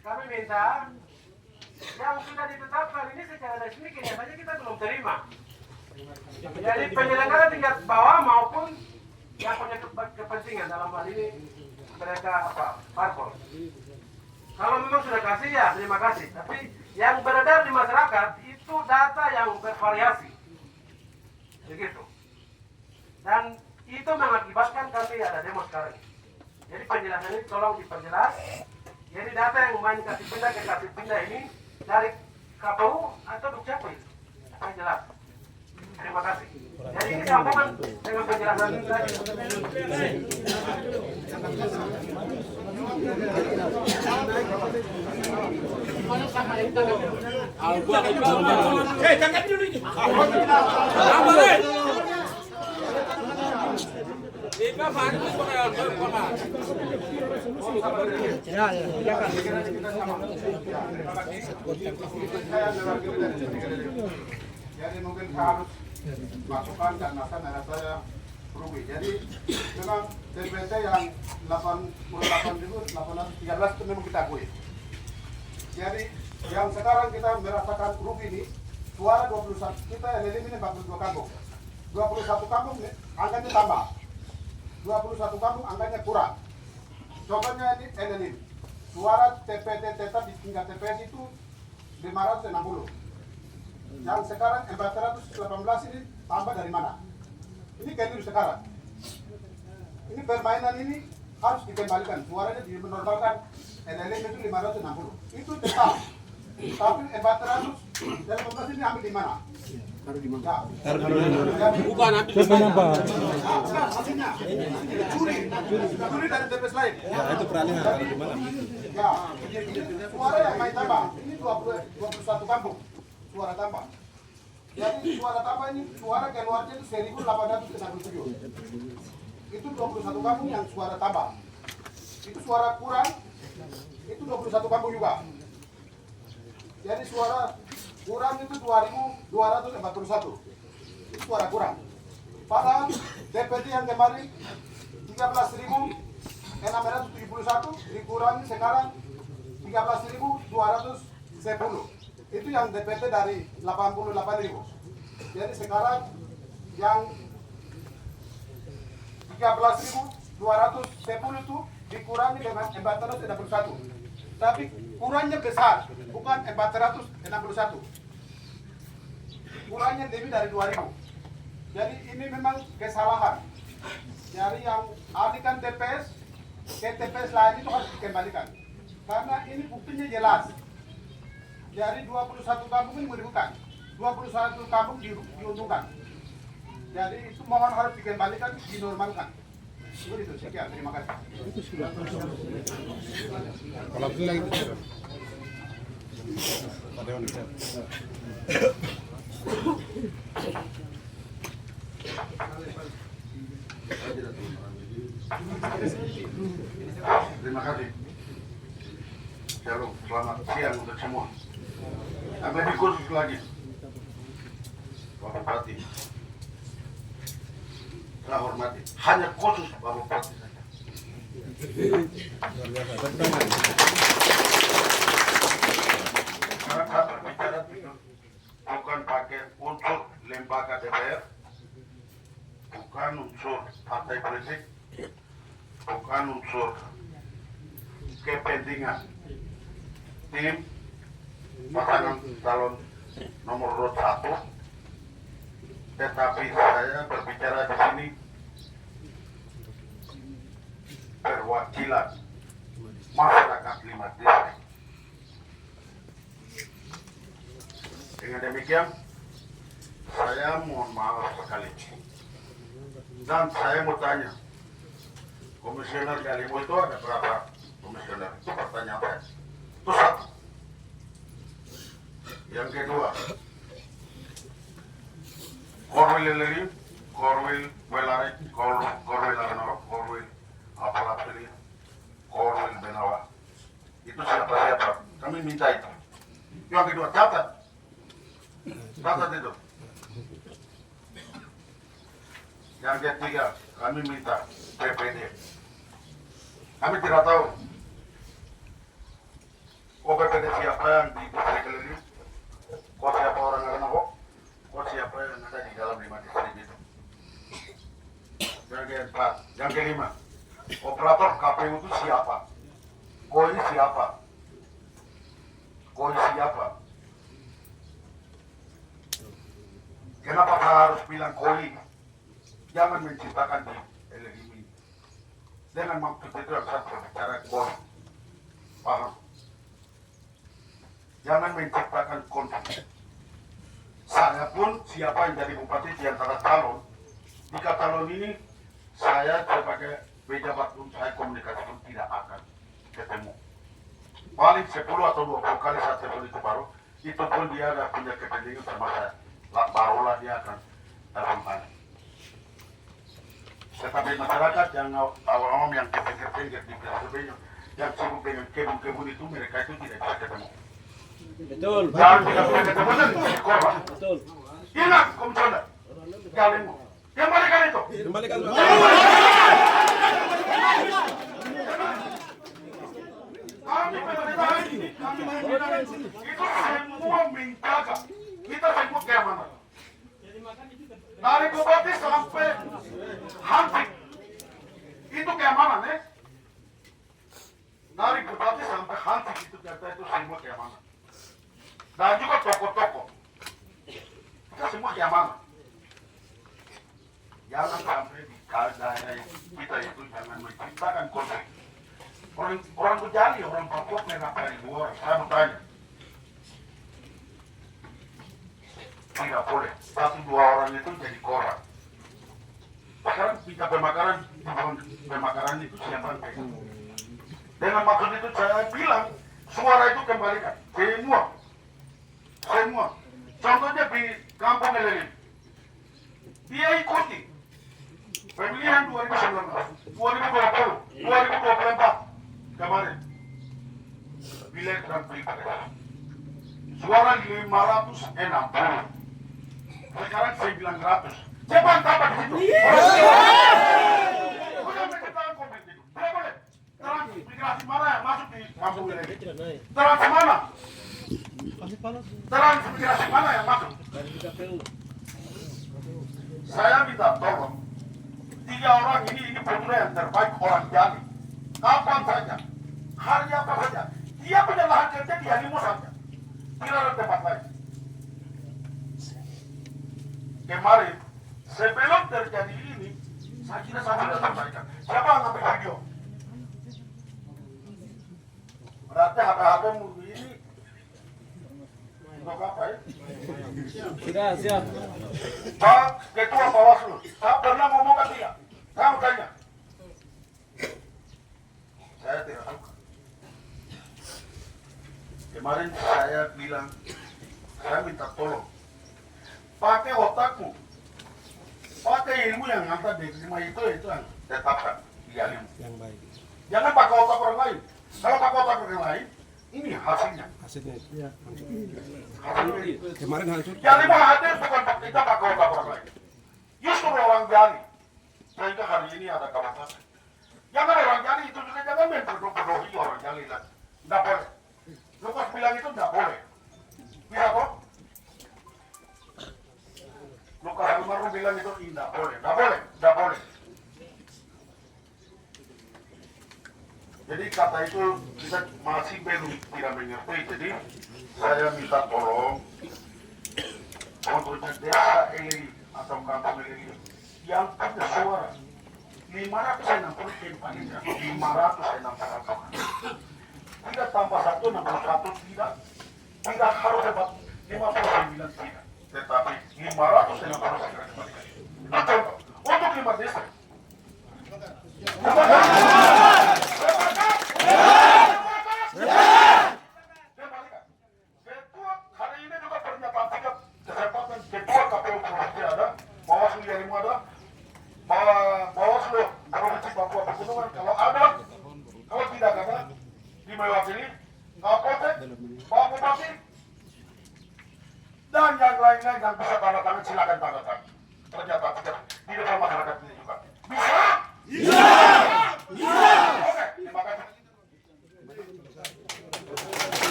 kami minta yang sudah ditetapkan ini secara resmi kelihatannya kita belum terima. Jadi penyelenggara tingkat bawah maupun yang punya kepentingan dalam hal ini mereka parpol. Kalau memang sudah kasih ya terima kasih. Tapi yang beredar di masyarakat itu data yang bervariasi, begitu. Dan itu mengakibatkan kami ada demo sekarang. Jadi penjelasan ini tolong diperjelas. Jadi data yang main kasih pindah ini dari KPU atau Dukcapil, supaya jelas. Terima kasih. Jadi ini sambungan dengan penjelasan ini tadi. Tangkap dulu ini. Jadi mungkin harus masukkan dan akan ada saya rugi. Jadi memang DPT yang 88.813 itu memang kita akui. Jadi yang sekarang kita merasakan rugi ini suara 21, kita elimin 42 kampung. 21 kampung angkanya tambah. 21 kampung angkanya kurang. Contohnya ini elimin. Suara TPT tetap di tingkat TPS itu 560. Yang sekarang 418 ini tambah dari mana? Ini keliru sekarang. ini permainan ini harus dikembalikan, suaranya dinormalkan, NLM itu 560, itu tetap. Tapi 400 dalam kontras ini ambil di mana? Taruh di mana? Bukan Kenapa? Hasilnya curi dari TPS lain. Ya, itu peralihan taruh di mana? Ya, suara yang main tambah. Ini 21 kampung suara tambah. Jadi suara tambah ini suara keluarnya itu 1867. Itu 21 kampung yang suara tambah. Itu suara kurang. Itu 21 kampung juga. Jadi suara kurang itu 2.241. Itu suara kurang. Padahal DPT yang kemarin 13.671 dikurangi sekarang 13.210. Itu yang DPT dari 88.000. Jadi sekarang yang 13.210 itu dikurangi dengan 461. Tapi kurangnya besar, bukan 461. Kurangnya lebih dari 2.000. Jadi ini memang kesalahan. Jadi yang alihkan TPS ke TPS lain itu harus dikembalikan. Karena ini buktinya jelas. Jadi 21 kampung ini merugikan, 21 kampung diuntungkan. Jadi itu mohon harus dikembalikan, dinormalkan. Begitu, sekian, terima kasih. Kalau itu lagi bicara. Terima kasih. Shalom, selamat siang untuk semua. Lebih khusus lagi, Bapak Bupati. Saya hormati, hanya khusus Bapak Bupati saja. Karena saya berbicara itu bukan pakai unsur lembaga DPR, bukan unsur partai politik, bukan unsur kepentingan tim pasangan calon nomor urut 1, tetapi saya berbicara di sini perwakilan masyarakat Lima Desa. Dengan demikian, saya mohon maaf sekali. Dan saya mau tanya, komisioner Galimo itu ada berapa komisioner? Itu pertanyaan saya. Itu satu. Yang kedua, Korwil Leliri, Korwil Welare, Korwil Aranoro, Korwil Apalapili, Korwil Benawa. Itu siapa-siapa. Kami minta itu. Yang kedua, catat. Catat itu. Yang ketiga, kami minta PPD. Kami tidak tahu. Oh, PPD siapa yang di Kelili? Kok siapa orang Aranoro? Kok siapa yang ada di dalam 5 distrik itu? Yang keempat, yang kelima, operator KPU itu siapa? KOI siapa? KOI siapa? Kenapa saya harus bilang KOI? Jangan menciptakan di LGM. Dengan maksud itu yang saya berbicara KOI. Paham? Jangan menciptakan konflik. Saya pun siapa yang jadi bupati di antara calon. Jika calon ini saya sebagai pejabat pun saya komunikasi pun tidak akan ketemu. Paling 10 atau 20 kali saya telepon itu baru. Itu pun dia ada punya kepentingan sama saya. Barulah dia akan telepon saya. Tetapi masyarakat yang awam yang kepikir-pikir di sebelumnya yang sibuk dengan kebun-kebun itu mereka itu tidak bisa ketemu. Betul. Jangan tidak boleh ketemu dan korban. Betul. Ingat, komisioner. Galimo. Kembalikan itu. Kembalikan. Kami pemerintahan ini, kami pemerintahan ini, itu semua menjaga. Kita semua keamanan. Dari bupati sampai Hantik. Itu keamanan, ya. Dari bupati sampai Hantik itu kita itu semua keamanan. Dan juga toko-toko. Kita semua keamanan. Jangan sampai daerah kita itu jangan menciptakan konflik. Orang Bejali, orang Papua mereka dari luar, saya mau tanya. Tidak boleh, 1-2 orang itu jadi koran. Sekarang bisa pemakaran itu siapa yang pegang? Dengan maksud itu saya bilang, suara itu kembalikan, semua. Contohnya di Kampung Elelin, dia ikuti pemilihan 2019, 2020, 2024 kemarin, pileg dan pilpres. Suara 560, sekarang 900. Siapa yang dapat di situ? Bukan menciptakan konflik itu. Tidak boleh. Transmigrasi mana yang masuk di kampung ini? Transmigrasi mana yang masuk? Saya minta tolong 3 orang ini pemuda yang terbaik orang Jali. Kapan saja, hari apa saja, dia punya lahan kerja di Halimau saja. Tidak ada tempat lain. Kemarin, sebelum terjadi ini, saya kira saya sudah sampaikan. Siapa yang ngambil video? Berarti HP ini untuk apa ya? Siap. Pak Ketua Bawaslu, saya pernah ngomong ke dia. Saya mau tanya. Saya tidak suka. Kemarin saya bilang, saya minta tolong. Pakai otakmu. Pakai ilmu yang nanti diterima itu yang tetapkan di ilmu. Yang baik. Jangan pakai otak orang lain. Kalau pakai otak orang lain, ini hasilnya. Hasilnya. Hasilnya. Kemarin hancur. Jali mau hadir bukan kita pakai otak orang lain. Justru orang Jali. Sehingga hari ini ada kawasan. Jangan orang Jali itu juga jangan memperdohi orang Jali lah. Tidak boleh. Lukas bilang itu tidak boleh. Bisa kok? Lukas Almarhum bilang itu tidak boleh. Tidak boleh. Jadi kata itu kita masih belum tidak mengerti. Jadi saya minta tolong untuk desa ini atau kampung ini yang punya suara 560 tempatnya 560. Tidak tambah 161 tidak harus dapat 59 tidak. Tetapi 560 kembalikan. Itu contoh untuk 5 desa. Ketua hari ini juga pernyataan sikap kesempatan ketua KPU Provinsi ada, Bawaslu Halimau ada, Bawaslu Provinsi Papua Pegunungan kalau ada, kalau tidak ada di mewakili Kapolsek, Pak Bupati dan yang lain-lain yang bisa tanda tangan silakan tanda tangan. Pernyataan sikap di depan masyarakat ini juga bisa. Oke, terima kasih.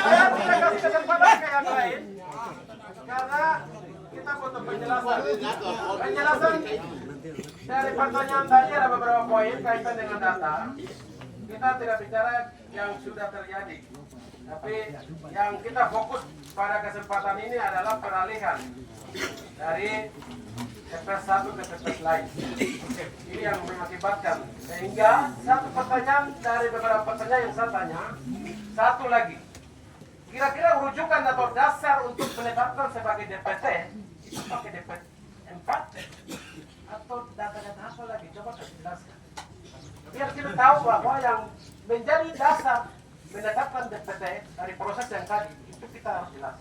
Saya tidak kasih kesempatan ke yang lain karena kita butuh penjelasan dari pertanyaan tadi. Ada beberapa poin kaitan dengan data. Kita tidak bicara yang sudah terjadi, tapi yang kita fokus pada kesempatan ini adalah peralihan dari TPS 1 ke TPS lain. Ini yang mengakibatkan sehingga satu pertanyaan dari beberapa pertanyaan yang saya tanya, satu lagi, kira-kira rujukan atau dasar untuk menetapkan sebagai DPT itu pakai DPT 4 atau data-data apa lagi? Coba kasih jelaskan biar kita tahu bahwa yang menjadi dasar menetapkan DPT dari proses yang tadi itu kita harus jelas.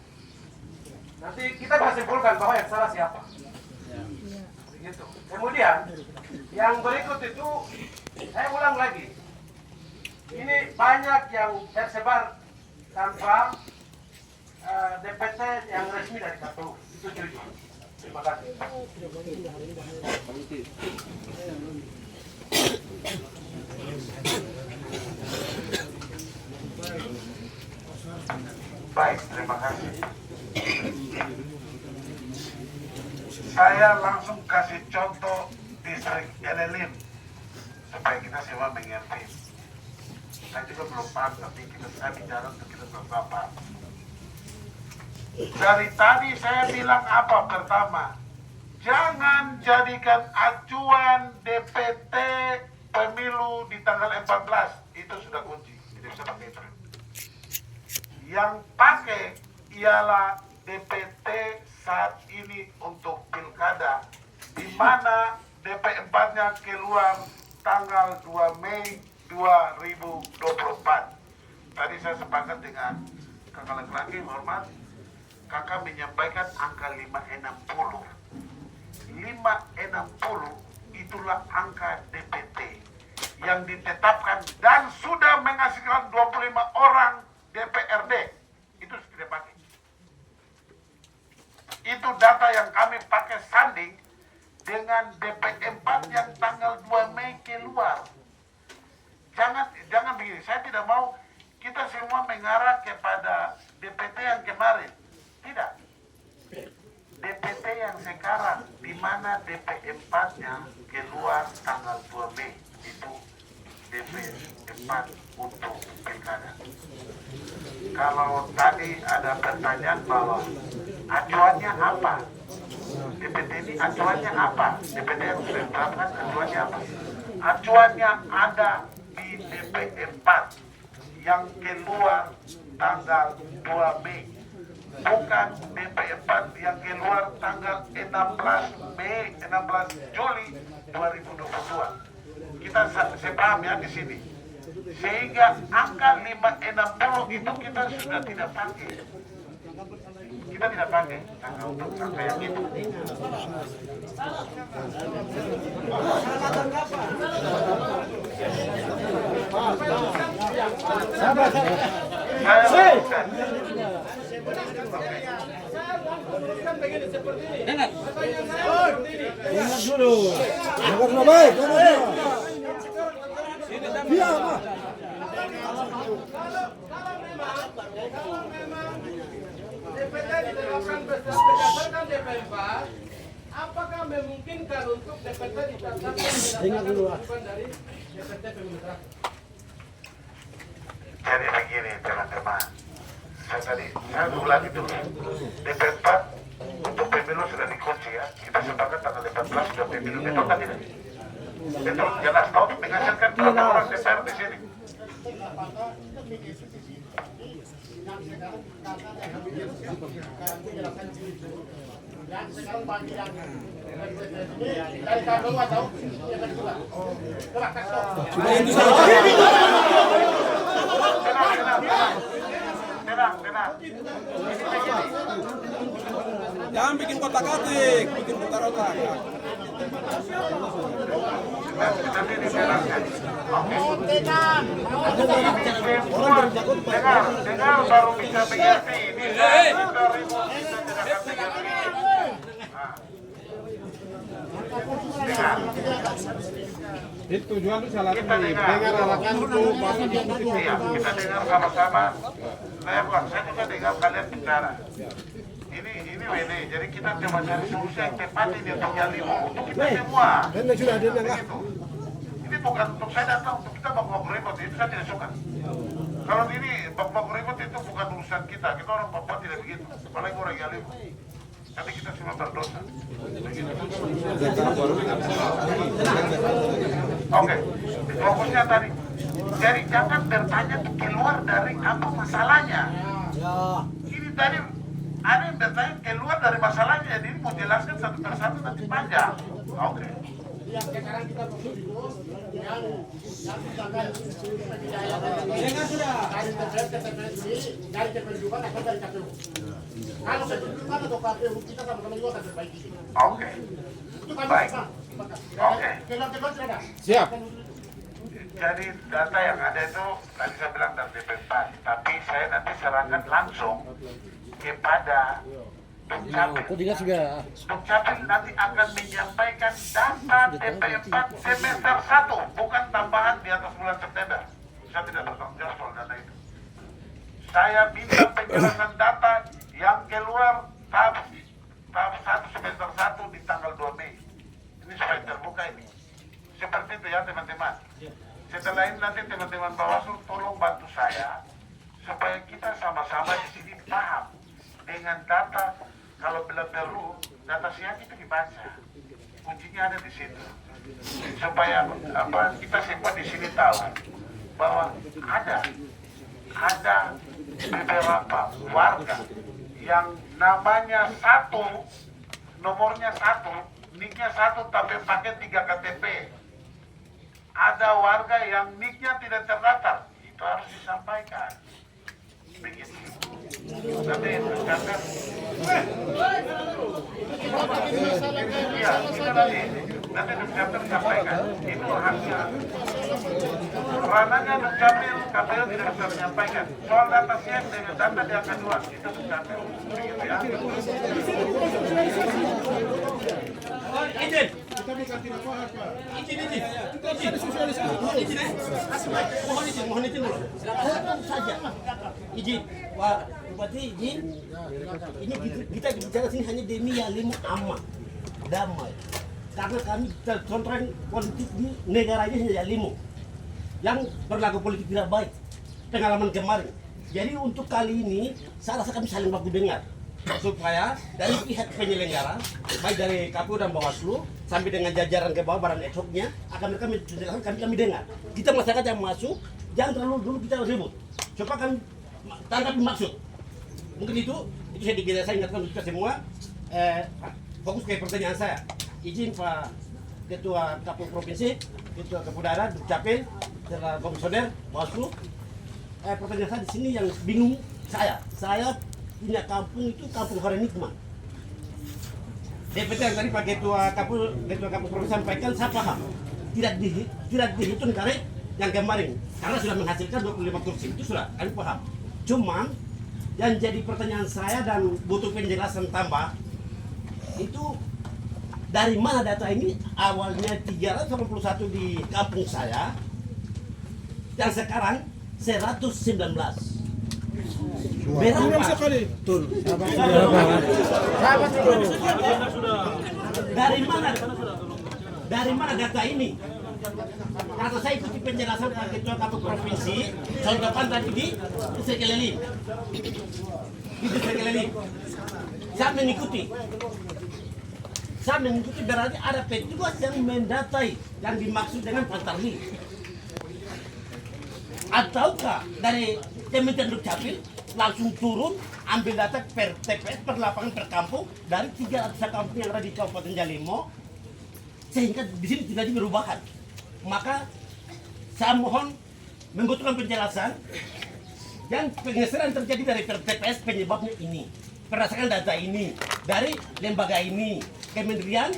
Nanti kita bisa simpulkan bahwa yang salah siapa. Begitu. Kemudian yang berikut itu saya ulang lagi. Ini banyak yang tersebar tanpa DPT yang resmi dari KPU. Itu jujur. Terima kasih. Baik, terima kasih. Saya langsung kasih contoh distrik Elelin supaya kita semua mengerti. Saya juga belum paham, tapi saya bicara untuk kita belum paham. Dari tadi saya bilang apa? Pertama, jangan jadikan acuan DPT pemilu di tanggal 14. Itu sudah kunci, tidak bisa pakai itu. Yang pakai ialah DPT saat ini untuk pilkada, di mana DP4-nya keluar tanggal 2 Mei 2024. Tadi saya sepakat dengan kakak laki-laki, hormat, kakak menyampaikan angka 560. 560 itulah angka DPT yang ditetapkan dan sudah menghasilkan 25 orang DPRD. Itu tidak pakai. Itu data yang kami pakai sanding dengan DP4 yang tanggal 2 Mei keluar. Jangan begini, saya tidak mau kita semua mengarah kepada DPT yang kemarin. Tidak. DPT yang sekarang, di mana DP4-nya keluar tanggal 2 Mei, itu DP4 untuk pilkada. Kalau tadi ada pertanyaan bahwa acuannya apa? DPT ini acuannya apa? DPT yang sudah ditetapkan acuannya apa? Acuannya ada di DP4 yang keluar tanggal 2 Mei. Bukan DP4 yang keluar tanggal 16 Juli 2022. Kita sepaham ya di sini. Sehingga angka 560 itu kita sudah tidak pakai. Kita tidak pakai angka yang itu. Dengar dulu. Dengar dulu baik. Iya, Pak. Kalau memang DPT ditetapkan berdasarkan DP4, apakah memungkinkan untuk DPT ditetapkan berdasarkan dari DPT pemilu terakhir? Jadi begini teman-teman, saya ulang itu DP4 untuk pemilu sudah dikunci ya. Kita sepakat tanggal 14 sudah pemilu, betul kan tidak? Betul, jelas tahu menghasilkan berapa orang DPR di sini. Dan sekarang bagi yang dari kado atau yang kedua. Coba kasih. Tenang. Jangan bikin kotak-katik, bikin kotak-kotak. Tapi dijelaskan. Dengar baru bisa mengerti. Itu tujuan itu salah Kita dengar sama-sama. Saya juga dengar kalian bicara. Ini WD, jadi kita coba cari solusi yang tepat ini untuk Yalimo, untuk kita semua. Begitu. Ini bukan untuk saya datang, untuk kita baku-baku ribut, itu saya tidak suka. Kalau ini baku-baku ribut itu bukan urusan kita orang Papua tidak begitu, apalagi orang Yalimo. Tapi kita semua berdosa. Oke, fokusnya tadi. Jadi jangan bertanya keluar dari apa masalahnya. Ini tadi ada yang bertanya keluar dari masalahnya, jadi ini mau jelaskan satu persatu nanti panjang. Oke. Yang sekarang kita fokus itu yang tanggal dari TPS ke TPS ini, dari TPS juga atau dari KPU. Kalau kedudukan atau KPU kita sama-sama juga akan perbaiki. Oke. Itu kami Baik. Oke. Keluar sudah. Siap. Jadi data yang ada itu tadi saya bilang dari DP4, tapi saya nanti serahkan langsung kepada Dukcapil. Dukcapil nanti akan menyampaikan data DP4 semester 1, bukan tambahan di atas bulan September. Saya tidak bertanggung jawab soal data itu. Saya minta penjelasan data yang keluar tahap 1 semester 1 di tanggal 2 Mei. Ini supaya terbuka ini. Seperti itu ya teman-teman. Setelah ini nanti teman-teman Bawaslu tolong bantu saya supaya kita sama-sama di sini paham dengan data. Kalau perlu data siap itu dibaca, kuncinya ada di situ supaya kita semua di sini tahu bahwa ada beberapa warga yang namanya satu, nomornya satu, nicknya satu tapi pakai 3 KTP. Ada warga yang nicknya tidak terdaftar, itu harus disampaikan. Begitu. Nanti jangan. Iya, itu nanti Dukcapil sampaikan. Itu haknya. Ranahnya Dukcapil, KPU tidak bisa menyampaikan. Soal data siap dengan data di angka 2, itu Dukcapil. Begitu ya. Izin. Kita bukan tidak paham, Pak. Izin. Mohon izin dulu. Silakan saja. Izin. Wah, berarti izin. Ini kita bicara sini hanya demi Yalimo aman, damai. Karena kami contohkan politik di negara ini hanya Yalimo yang berlaku politik tidak baik. Pengalaman kemarin. Jadi untuk kali ini, saya rasa kami saling baku dengar. Supaya dari pihak penyelenggara, baik dari KPU dan Bawaslu sampai dengan jajaran ke bawah badan ad hoc-nya akan mereka menjelaskan, kami dengar. Kita masyarakat yang masuk jangan terlalu dulu kita ribut. Coba kami tangkap maksud. Mungkin itu saya ingatkan untuk kita semua. Fokus ke pertanyaan saya. Izin Pak Ketua KPU Provinsi, Ketua KPU Daerah, Dukcapil, Komisioner, Bawaslu. Pertanyaan saya di sini yang bingung saya punya kampung itu kampung Horenikman. DPT yang tadi Pak Ketua KPU Provinsi sampaikan, saya paham. Tidak dihitung dari yang kemarin karena sudah menghasilkan 25 kursi itu sudah kami paham. Cuman yang jadi pertanyaan saya dan butuh penjelasan tambah itu dari mana data ini awalnya 381 di kampung saya yang sekarang 119. Berapa sekali? Dari mana data ini? Karena saya ikuti penjelasan Ketua KPU Provinsi, contohkan tadi di Sekelelin. Saya mengikuti berarti ada petugas yang mendatai yang dimaksud dengan Pantarli. Ataukah dari Kementerian Dukcapil langsung turun ambil data per TPS, per lapangan, per kampung dari 300 kampung yang ada di Kabupaten Yalimo sehingga di sini tidak berubahkan. Maka saya mohon membutuhkan penjelasan yang pengeseran terjadi dari per TPS penyebabnya ini berdasarkan data ini dari lembaga ini, kementerian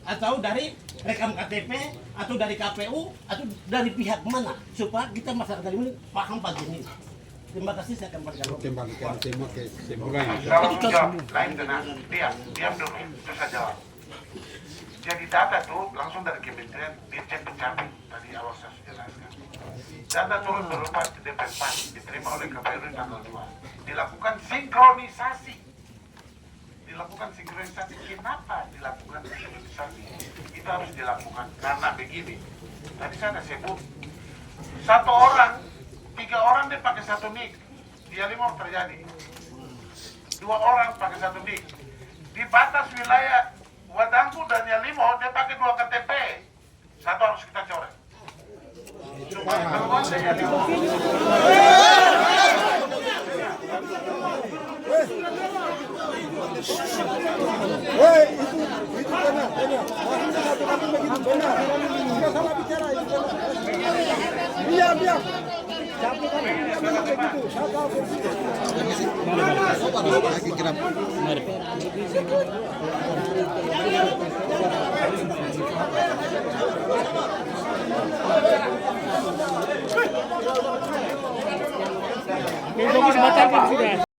atau dari rekam KTP atau dari KPU atau dari pihak mana supaya kita masyarakat ini paham bagian ini. Terima kasih, saya akan Kembalikan semua ke semula. Kalau jawab lain dengan diam dulu, terus saya jawab. Jadi data tuh langsung dari kementerian Dirjen Dukcapil tadi awal saya sudah jelaskan. Data turun berupa DP4 diterima oleh KPU di tanggal 2. Dilakukan sinkronisasi. Kenapa dilakukan sinkronisasi? Itu harus dilakukan karena begini. Tadi saya sudah sebut 1 orang, 3 orang dia pakai 1 nick. Di Yalimo terjadi 2 orang pakai 1 nick. Di batas wilayah Wadangku dan Yalimo dia pakai 2 KTP. 1 harus kita coret. Supaya keluar dari Yalimo. Hei, itu benar. Benar. Kita salah bicara itu benar. Biar. Tapi kan memang begitu. Saya tahu begitu. Fokus batalkan sudah.